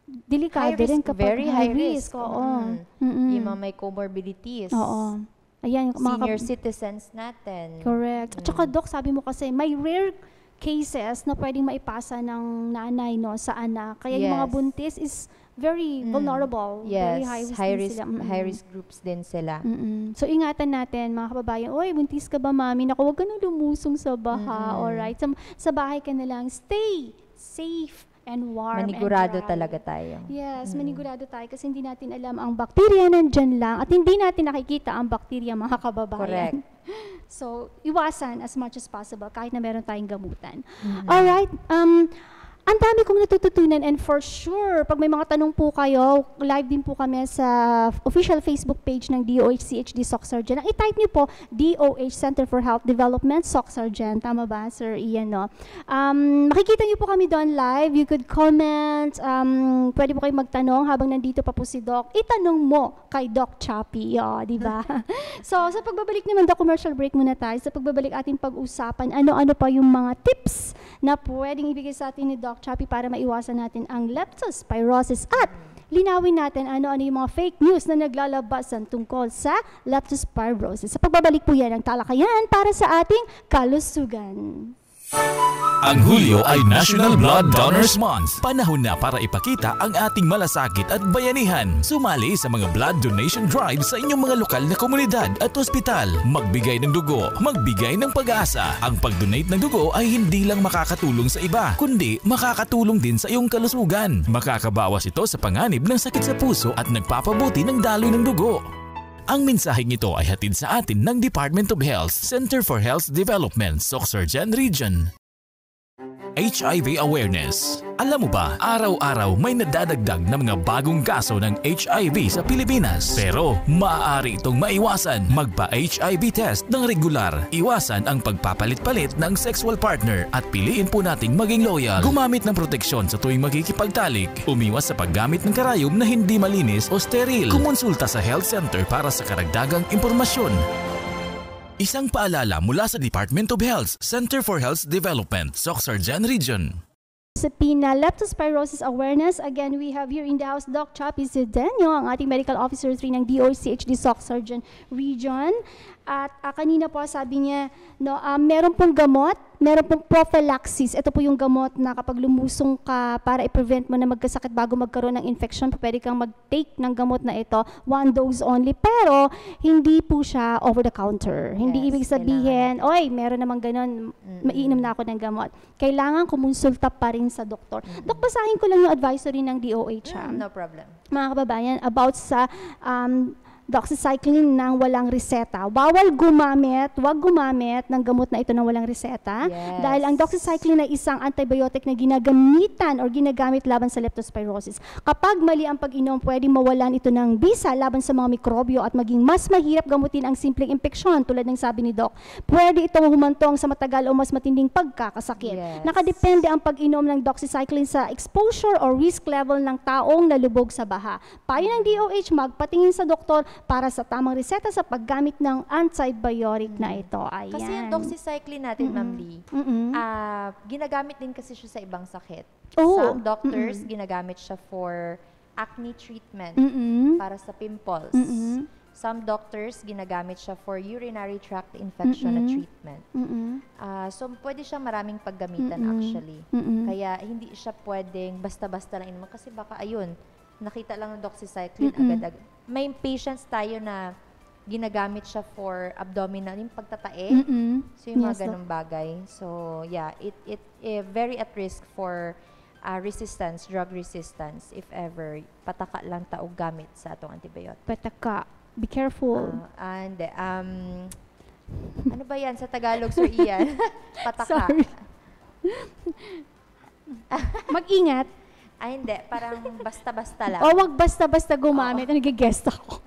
delikado High rin risk, kapag very high risk. Oo. Yung mga may comorbidities. Oo. Ayan, yung Senior citizens natin. correct. At saka, Doc, sabi mo kasi, may rare cases na pwedeng maipasa ng nanay sa anak. Kaya yung mga Yes. buntis is very vulnerable. Very Yes, high risk din sila. high risk groups din sila. So, ingatan natin, mga kababayan, oy, buntis ka ba, mami? Naku, huwag ka na lumusong sa baha, alright? Sa bahay ka na lang. Stay safe and warm Manigurado and dry. talaga tayo. Yes, manigurado tayo kasi hindi natin alam ang bakterya nandyan lang at hindi natin nakikita ang bakterya, mga kababayan. Correct. So, iwasan as much as possible kahit na meron tayong gamutan. Alright, ang dami kong natututunan and for sure, pag may mga tanong po kayo, live din po kami sa official Facebook page ng DOH-CHD Soc Surgeon. Ang i-type niyo po, DOH Center for Health Development Soc Surgeon. Tama ba, Sir Ian? No? Makikita niyo po kami doon live. You could comment. Pwede po kayo magtanong habang nandito pa po si Doc. Itanong mo kay Doc Chappy. Di ba? So, sa pagbabalik naman, Doc, commercial break muna tayo. Sa pagbabalik ating pag-usapan, ano-ano pa yung mga tips na pwedeng ibigay sa atin ni Doc Chappy para maiwasan natin ang leptospirosis at linawin natin ano-ano yung mga fake news na naglalabasan tungkol sa leptospirosis. Sa pagbabalik po yan ang talakayan para sa ating kalusugan. Ang Hulyo ay National Blood Donors Month. Panahon na para ipakita ang ating malasakit at bayanihan. Sumali sa mga blood donation drive sa inyong mga lokal na komunidad at ospital. Magbigay ng dugo, magbigay ng pag-asa. Ang pag-donate ng dugo ay hindi lang makakatulong sa iba, kundi makakatulong din sa iyong kalusugan. Makakabawas ito sa panganib ng sakit sa puso at nagpapabuti ng daloy ng dugo. Ang mensaheng ito ay hatid sa atin ng Department of Health, Center for Health Development, Sorsogon Region. HIV awareness. Alam mo ba, araw-araw may nadadagdag na mga bagong kaso ng HIV sa Pilipinas. Pero maaari itong maiwasan. Magpa-HIV test ng regular. Iwasan ang pagpapalit-palit ng sexual partner at piliin po nating maging loyal. Gumamit ng proteksyon sa tuwing magkikipagtalik. Umiwas sa paggamit ng karayom na hindi malinis o steril. Kumonsulta sa health center para sa karagdagang impormasyon. Isang paalala mula sa Department of Health, Center for Health Development, Sorsogon Region. Sa PINA Leptospirosis Awareness, again, we have here in the house Doc Chappy Zedenyo, ang ating medical officer 3 ng DOH-CHD Soc Surgeon Region. At kanina po sabi niya, meron pong gamot, meron pong prophylaxis. Ito po yung gamot na kapag lumusong ka para i-prevent mo na magkasakit bago magkaroon ng infection, pwede kang mag-take ng gamot na ito, 1 dose only. Pero hindi po siya over the counter. Hindi ibig sabihin, oy, meron namang ganun, maiinom na ako ng gamot. Kailangan kumonsulta pa rin sa doktor. Dok, basahin ko lang yung advisory ng DOH. No problem. Mga kababayan, about sa doxycycline ng walang reseta. Bawal gumamit, wag gumamit ng gamot na ito ng walang reseta. Yes. Dahil ang doxycycline ay isang antibiotic na ginagamitan or ginagamit laban sa leptospirosis. Kapag mali ang pag-inom, pwedeng mawalan ito ng bisa laban sa mga mikrobyo at maging mas mahirap gamutin ang simpleng impeksyon tulad ng sabi ni Doc. Pwede itong humantong sa matagal o mas matinding pagkakasakit. Yes. Nakadepende ang pag-inom ng doxycycline sa exposure or risk level ng taong nalubog sa baha. Payo ng DOH, magpatingin sa doktor para sa tamang reseta sa paggamit ng antibiotic na ito. Ayan. Kasi yung doxycycline natin, Ma'am Lee, ginagamit din kasi siya sa ibang sakit. Some doctors, ginagamit siya for acne treatment, para sa pimples. Some doctors, ginagamit siya for urinary tract infection na treatment. So, pwede siya maraming paggamitan actually. Kaya, hindi siya pwedeng basta-basta lang inuman. Kasi baka, ayun, nakita lang ng doxycycline, agad-agad. may patients tayo na ginagamit siya for abdominal, yung pagtatae. So, yung mga ganung bagay. So, yeah, it very at risk for resistance, drug resistance, if ever, pataka lang taog gamit sa atong antibiotic. Pataka. Be careful. Ano ba yan sa Tagalog, Sir Ian? Pataka. Sorry. Mag-ingat. Ay, hindi. Parang basta-basta lang. O, wag basta-basta gumamit. Nag-guest ako.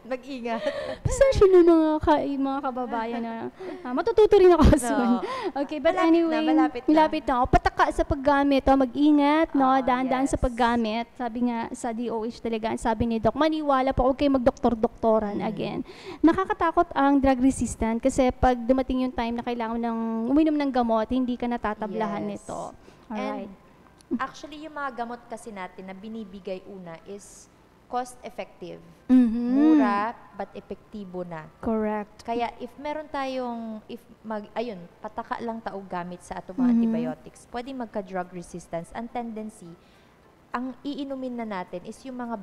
Mag-ingat. Pasensya na mga kababayan na matututo rin ako soon. Okay, but anyway, malapit na. Pataka sa paggamit. Mag-ingat, dahan-dahan sa paggamit. Sabi nga sa DOH talaga, sabi ni Doc, maniwala po, huwag kayo mag-doktor-doktoran again. Nakakatakot ang drug resistant kasi pag dumating yung time na kailangan ng uminom ng gamot, hindi ka natatablahan nito. Alright. And actually, yung mga gamot kasi natin na binibigay una is cost-effective. Mura, but epektibo na. Correct. Kaya if meron tayong, pataka lang taog gamit sa atong mga antibiotics, pwede magka-drug resistance. Ang tendency, ang iinumin na natin is yung mga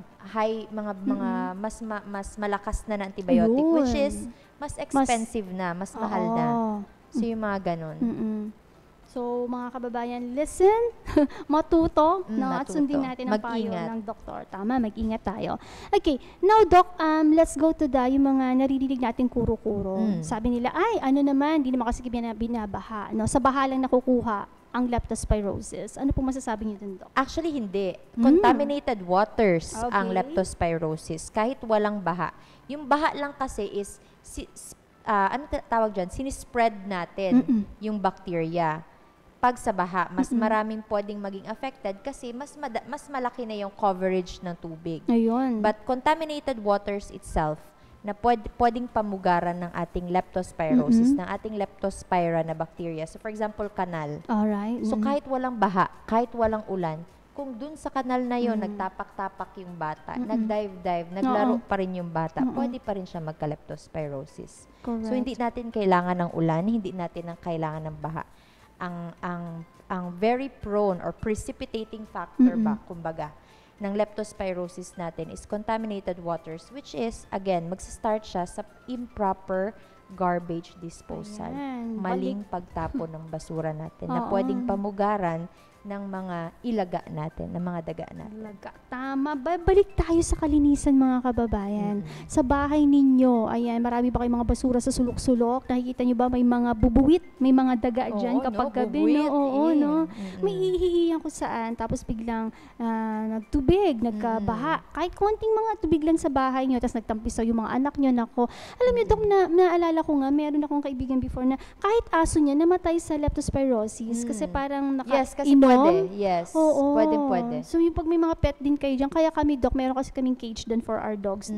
mas malakas na antibiotic, which is mas expensive na, mas mahal na. So yung mga ganun. So, mga kababayan, listen, matuto, at sundin natin ang payo ng doktor. Tama, mag-ingat tayo. Okay, now, Doc, let's go to yung mga naririnig natin kuro-kuro. Sabi nila, ano naman, hindi naman kasi binabaha. No? Sa baha lang nakukuha ang leptospirosis. Ano po masasabi niyo dun, Doc? Actually, hindi. Contaminated waters ang leptospirosis, kahit walang baha. Yung baha lang kasi is, ano tawag dyan? Sinispread natin yung bacteria. Pag sa baha, mas maraming pwedeng maging affected kasi mas malaki na yung coverage ng tubig. Ayun. But contaminated waters itself, na pwedeng pamugaran ng ating leptospirosis, ng ating leptospira na bacteria. So for example, kanal. Alright. So kahit walang baha, kahit walang ulan, kung dun sa kanal na yon nagtapak-tapak yung bata, nagdive-dive, naglaro pa rin yung bata, pwede pa rin siya magka-leptospirosis. Correct. So hindi natin kailangan ng ulan, hindi natin kailangan ng baha. Ang very prone or precipitating factor kumbaga, ng leptospirosis natin is contaminated waters, which is, again, magsa-start siya sa improper garbage disposal. Maling pagtapon ng basura natin na pwedeng pamugaran ng mga ilaga natin, ng mga daga natin. Tama. Balik tayo sa kalinisan, mga kababayan. Sa bahay ninyo, ayan, marami ba kayong mga basura sa sulok-sulok? Nakikita nyo ba may mga bubuwit, may mga daga dyan kapag gabi? May ihihiyan ko saan, tapos biglang nagtubig, nagkabaha. Kahit konting mga tubig lang sa bahay nyo, tapos nagtampisaw yung mga anak nyo, nako. Alam nyo, Dok, naalala ko nga, meron akong kaibigan before na kahit aso niya namatay sa leptospirosis kasi parang Pwede. Yes. Oo. Pwede. So, yung pag may mga pet din kayo dyan, kaya kami, Doc, meron kasi kaming cage doon for our dogs.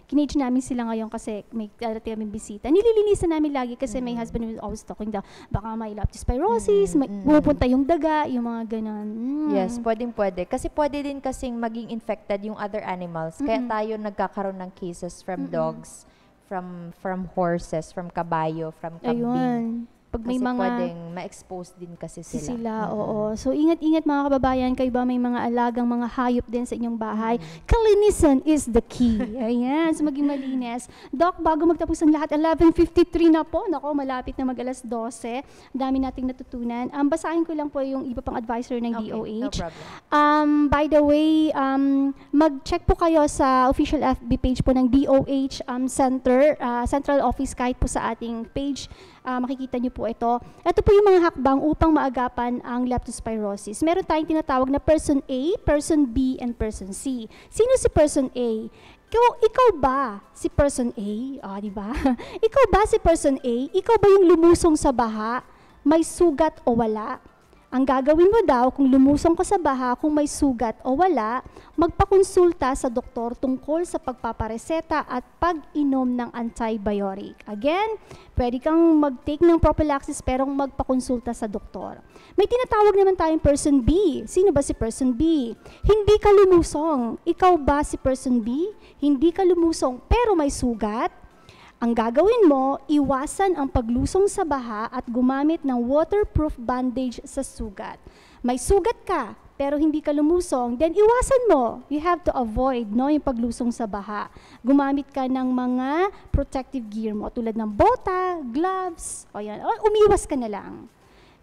Kinage namin sila ngayon kasi may darating kaming bisita. Nililinisan namin lagi kasi my husband was always talking daw, baka may leptospirosis, pupunta yung daga, yung mga ganon. Yes, pwede. Kasi pwede din kasing maging infected yung other animals. Kaya tayo nagkakaroon ng cases from dogs, from horses, from kabayo, from kambing. Ayun. Pag may kasi mga pwedeng ma-expose din kasi sila. Oo. So, ingat-ingat mga kababayan, kayo ba may mga alagang mga hayop din sa inyong bahay? Kalinisan is the key. Ayan, so maging malinis. Doc, bago magtapos ang lahat, 11:53 na po. Nako, malapit na mag-alas 12. Dami nating natutunan. Basahin ko lang po yung iba pang advisor ng DOH. No problem. By the way, mag-check po kayo sa official FB page po ng DOH Central Office, kahit po sa ating page. Makikita niyo po ito. Ito po yung mga hakbang upang maagapan ang leptospirosis. Meron tayong tinatawag na person A, person B, and person C. Sino si person A? Ikaw ba si person A? Di ba? Ikaw ba si person A? Ikaw ba yung lumusong sa baha? May sugat o wala? Ang gagawin mo daw kung lumusong ka sa baha, kung may sugat o wala, magpakonsulta sa doktor tungkol sa pagpapareseta at pag-inom ng antibiotic. Again, pwede kang mag-take ng prophylaxis pero magpakonsulta sa doktor. May tinatawag naman tayong person B. Sino ba si person B? Hindi ka lumusong. Ikaw ba si person B? Hindi ka lumusong pero may sugat? Ang gagawin mo, iwasan ang paglusong sa baha at gumamit ng waterproof bandage sa sugat. May sugat ka, pero hindi ka lumusong, then iwasan mo. You have to avoid, no, yung paglusong sa baha. Gumamit ka ng mga protective gear mo, tulad ng bota, gloves, o yan. O, umiwas ka na lang.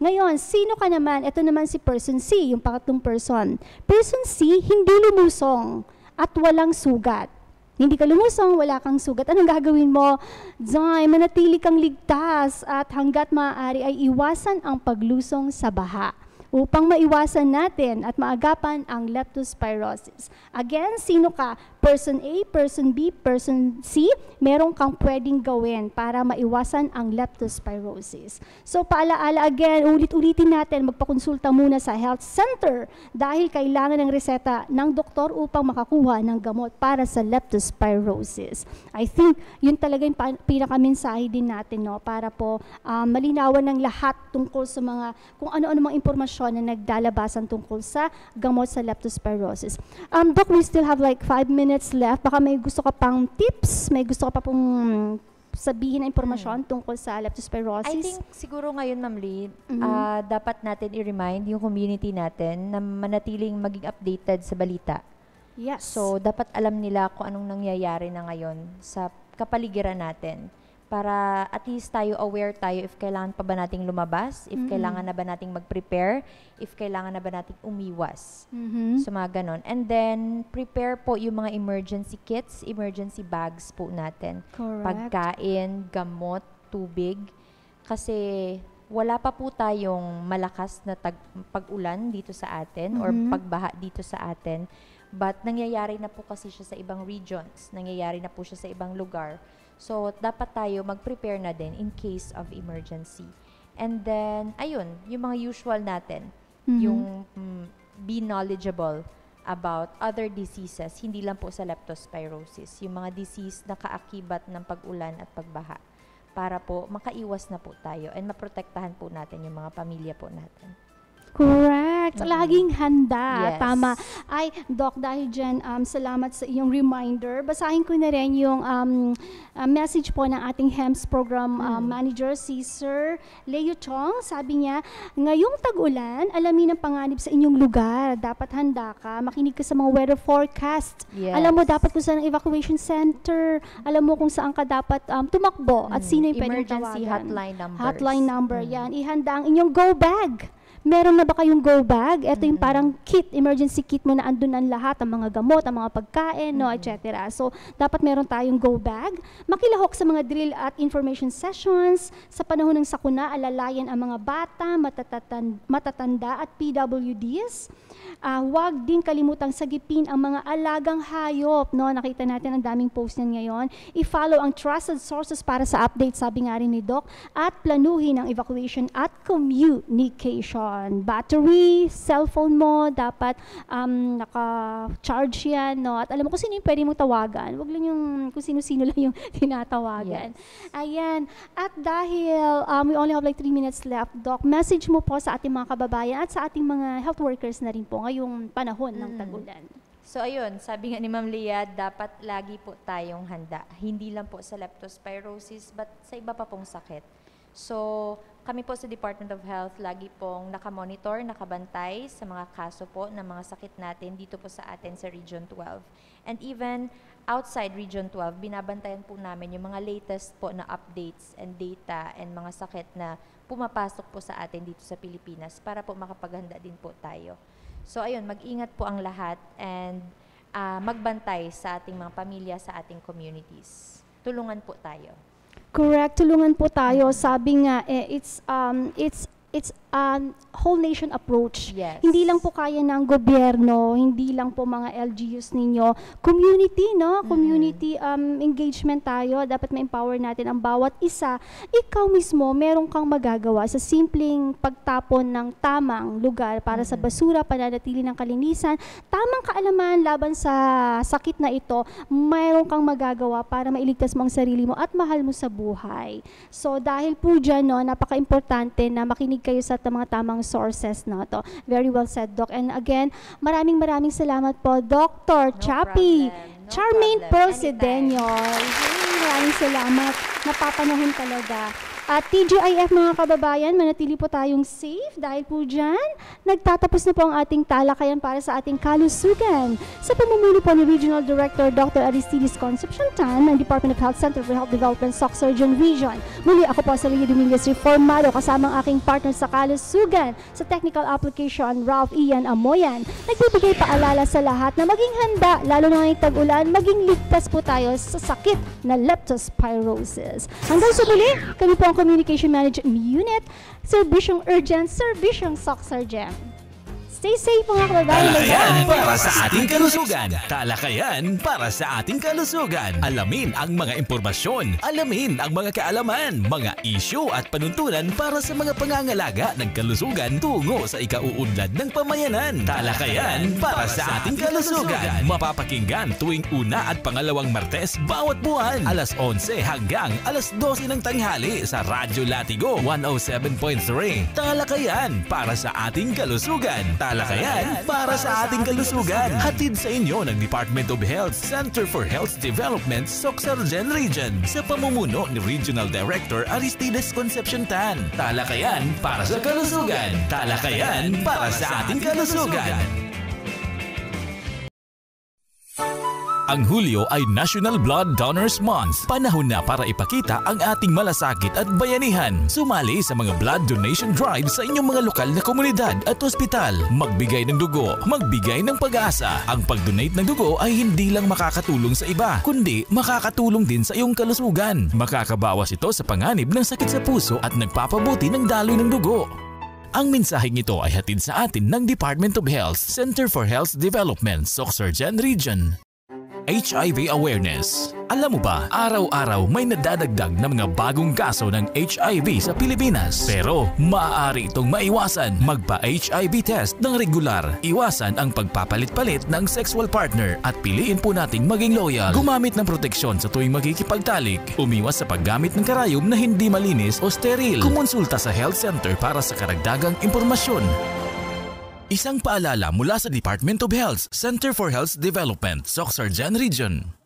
Ngayon, sino ka naman? Ito naman si person C, yung pangatlong person. Person C, hindi lumusong at walang sugat. Hindi ka lumusong, wala kang sugat. Anong gagawin mo? Zay, manatili kang ligtas at hanggat maaari ay iwasan ang paglusong sa baha upang maiwasan natin at maagapan ang leptospirosis. Again, sino ka? Person A, person B, person C, meron kang pwedeng gawin para maiwasan ang leptospirosis. So paalaala again, ulit-ulitin natin, magpakonsulta muna sa health center dahil kailangan ng reseta ng doktor upang makakuha ng gamot para sa leptospirosis. I think yun talaga yung pinakamensahe din natin, no, para po malinawan ng lahat tungkol sa mga kung ano-ano mga impormasyon na nagdalabasan tungkol sa gamot sa leptospirosis. Doc, we still have like 5 minutes left. Baka may gusto ka pang tips, may gusto ka pa pong sabihin na impormasyon tungkol sa leptospirosis? I think siguro ngayon, Ma'am Lee, dapat natin i-remind yung community natin na manatiling maging updated sa balita. Yes. So, dapat alam nila kung anong nangyayari na ngayon sa kapaligiran natin. Para at least tayo aware tayo if kailangan pa ba nating lumabas, if kailangan na ba nating mag-prepare, if kailangan na ba nating umiwas. So mga ganon. And then, prepare po yung mga emergency kits, emergency bags po natin. Correct. Pagkain, gamot, tubig. Kasi wala pa po tayong malakas na pag-ulan dito sa atin or pagbaha dito sa atin. But nangyayari na po kasi siya sa ibang regions. Nangyayari na po siya sa ibang lugar. So, dapat tayo mag-prepare na din in case of emergency. And then, ayun, yung mga usual natin, yung be knowledgeable about other diseases, hindi lang po sa leptospirosis, yung mga disease na kaakibat ng pag-ulan at pagbaha, para po makaiwas na po tayo and maprotektahan po natin yung mga pamilya po natin. Correct. Laging handa. Yes. Tama. Ay, Doc, dahil dyan, salamat sa iyong reminder. Basahin ko na rin yung message po ng ating HEMS program manager, si Sir Leo Chong. Sabi niya, ngayong tag-ulan, alamin ang panganib sa inyong lugar. Dapat handa ka. Makinig ka sa mga weather forecast. Yes. Alam mo dapat kung saan ang evacuation center. Alam mo kung saan ka dapat tumakbo at sino yung pwedeng Emergency tawagan. hotline numbers. Hotline number, yan. Ihanda ang inyong go bag. Meron na ba kayong go bag? Ito yung parang kit, emergency kit mo na andun ang lahat, ang mga gamot, ang mga pagkain, no, etc. So, dapat meron tayong go bag. Makilahok sa mga drill at information sessions. Sa panahon ng sakuna, alalayan ang mga bata, matatanda at PWDs. Huwag din kalimutang sagipin ang mga alagang hayop, no? Nakita natin ang daming post niyan ngayon. I-follow ang trusted sources para sa update, sabi nga rin ni Doc, at planuhin ang evacuation at communication. Battery, cellphone mo, dapat naka-charge yan, no? At alam mo kung sino yung pwede mong tawagan. Huwag lang yung kung sino-sino lang yung tinatawagan. Yes. Ayan. At dahil we only have like 3 minutes left, Doc, message mo po sa ating mga kababayan at sa ating mga health workers na rin po ngayong panahon ng tag-ulan. So ayun, sabi nga ni Ma'am Leah, dapat lagi po tayong handa. Hindi lang po sa leptospirosis, but sa iba pa pong sakit. So, kami po sa Department of Health, lagi pong nakamonitor, nakabantay sa mga kaso po ng mga sakit natin dito po sa atin sa Region 12. And even outside Region 12, binabantayan po namin yung mga latest po na updates and data and mga sakit na pumapasok po sa atin dito sa Pilipinas para po makapaghanda din po tayo. So ayun, mag-ingat po ang lahat and magbantay sa ating mga pamilya, sa ating communities. Tulungan po tayo. Correct, tulungan po tayo. Sabi nga, it's whole nation approach. Yes. Hindi lang po kaya ng gobyerno, hindi lang po mga LGUs ninyo. Community, no? Community engagement tayo. Dapat ma-empower natin ang bawat isa. Ikaw mismo, meron kang magagawa sa simpleng pagtapon ng tamang lugar para sa basura, pananatili ng kalinisan, tamang kaalaman laban sa sakit na ito, meron kang magagawa para mailigtas mo ang sarili mo at mahal mo sa buhay. So, dahil po dyan, no, napaka-importante na makinig kayo sa mga tamang sources na to. Very well said, Doc. And again, maraming salamat po, Dr. Chappy. Charmaine Pearl Cedeño. Maraming salamat. Napapanohin talaga. At TGIF mga kababayan, manatili po tayong safe dahil po dyan, nagtatapos na po ang ating talakayan para sa ating kalusugan. Sa pamumuno po ni Regional Director Dr. Aristides Concepcion Tan ng Department of Health Center for Health Development, SOC Surgeon Region. Muli ako po sa Lea Dominguez Reformado kasama ang aking partner sa kalusugan sa Technical Application, Ralph Ian Amoyan. Nagbibigay paalala sa lahat na maging handa, lalo na ngayong tag-ulan, maging ligtas po tayo sa sakit na leptospirosis. Hanggang sa muli, kami po ang Communication Management Unit, Servisyong Urgent, Servisyong SOC Surgeon. Stay safe mga kababayan. Talakayan para sa ating kalusugan. Talakayan para sa ating kalusugan. Alamin ang mga impormasyon. Alamin ang mga kaalaman, mga issue at panuntunan para sa mga pangangalaga ng kalusugan tungo sa ikauunlad ng pamayanan. Talakayan para sa ating kalusugan. Mapapakinggan tuwing una at pangalawang Martes bawat buwan. Alas 11 hanggang alas 12 ng tanghali sa Radyo Latigo 107.3. Talakayan para sa ating kalusugan. Talakayan para sa ating kalusugan. Hatid sa inyo ng Department of Health, Center for Health Development, SOC Surgeon Region sa pamumuno ni Regional Director Aristides Concepcion Tan. Talakayan para sa kalusugan. Talakayan para sa ating kalusugan. Ang Hulyo ay National Blood Donors Month. Panahon na para ipakita ang ating malasakit at bayanihan. Sumali sa mga blood donation drive sa inyong mga lokal na komunidad at ospital. Magbigay ng dugo, magbigay ng pag-asa. Ang pag-donate ng dugo ay hindi lang makakatulong sa iba, kundi makakatulong din sa iyong kalusugan. Makakabawas ito sa panganib ng sakit sa puso at nagpapabuti ng daloy ng dugo. Ang mensaheng ito ay hatid sa atin ng Department of Health, Center for Health Development, SOC Surgeon Region. HIV awareness. Alam mo ba, araw-araw may nadadagdag na mga bagong kaso ng HIV sa Pilipinas. Pero maaari itong maiwasan. Magpa-HIV test ng regular. Iwasan ang pagpapalit-palit ng sexual partner at piliin po nating maging loyal. Gumamit ng proteksyon sa tuwing magkikipagtalik. Umiwas sa paggamit ng karayom na hindi malinis o steril. Kumonsulta sa health center para sa karagdagang impormasyon. Isang paalala mula sa Department of Health, Center for Health Development, SOC Surgeon Region.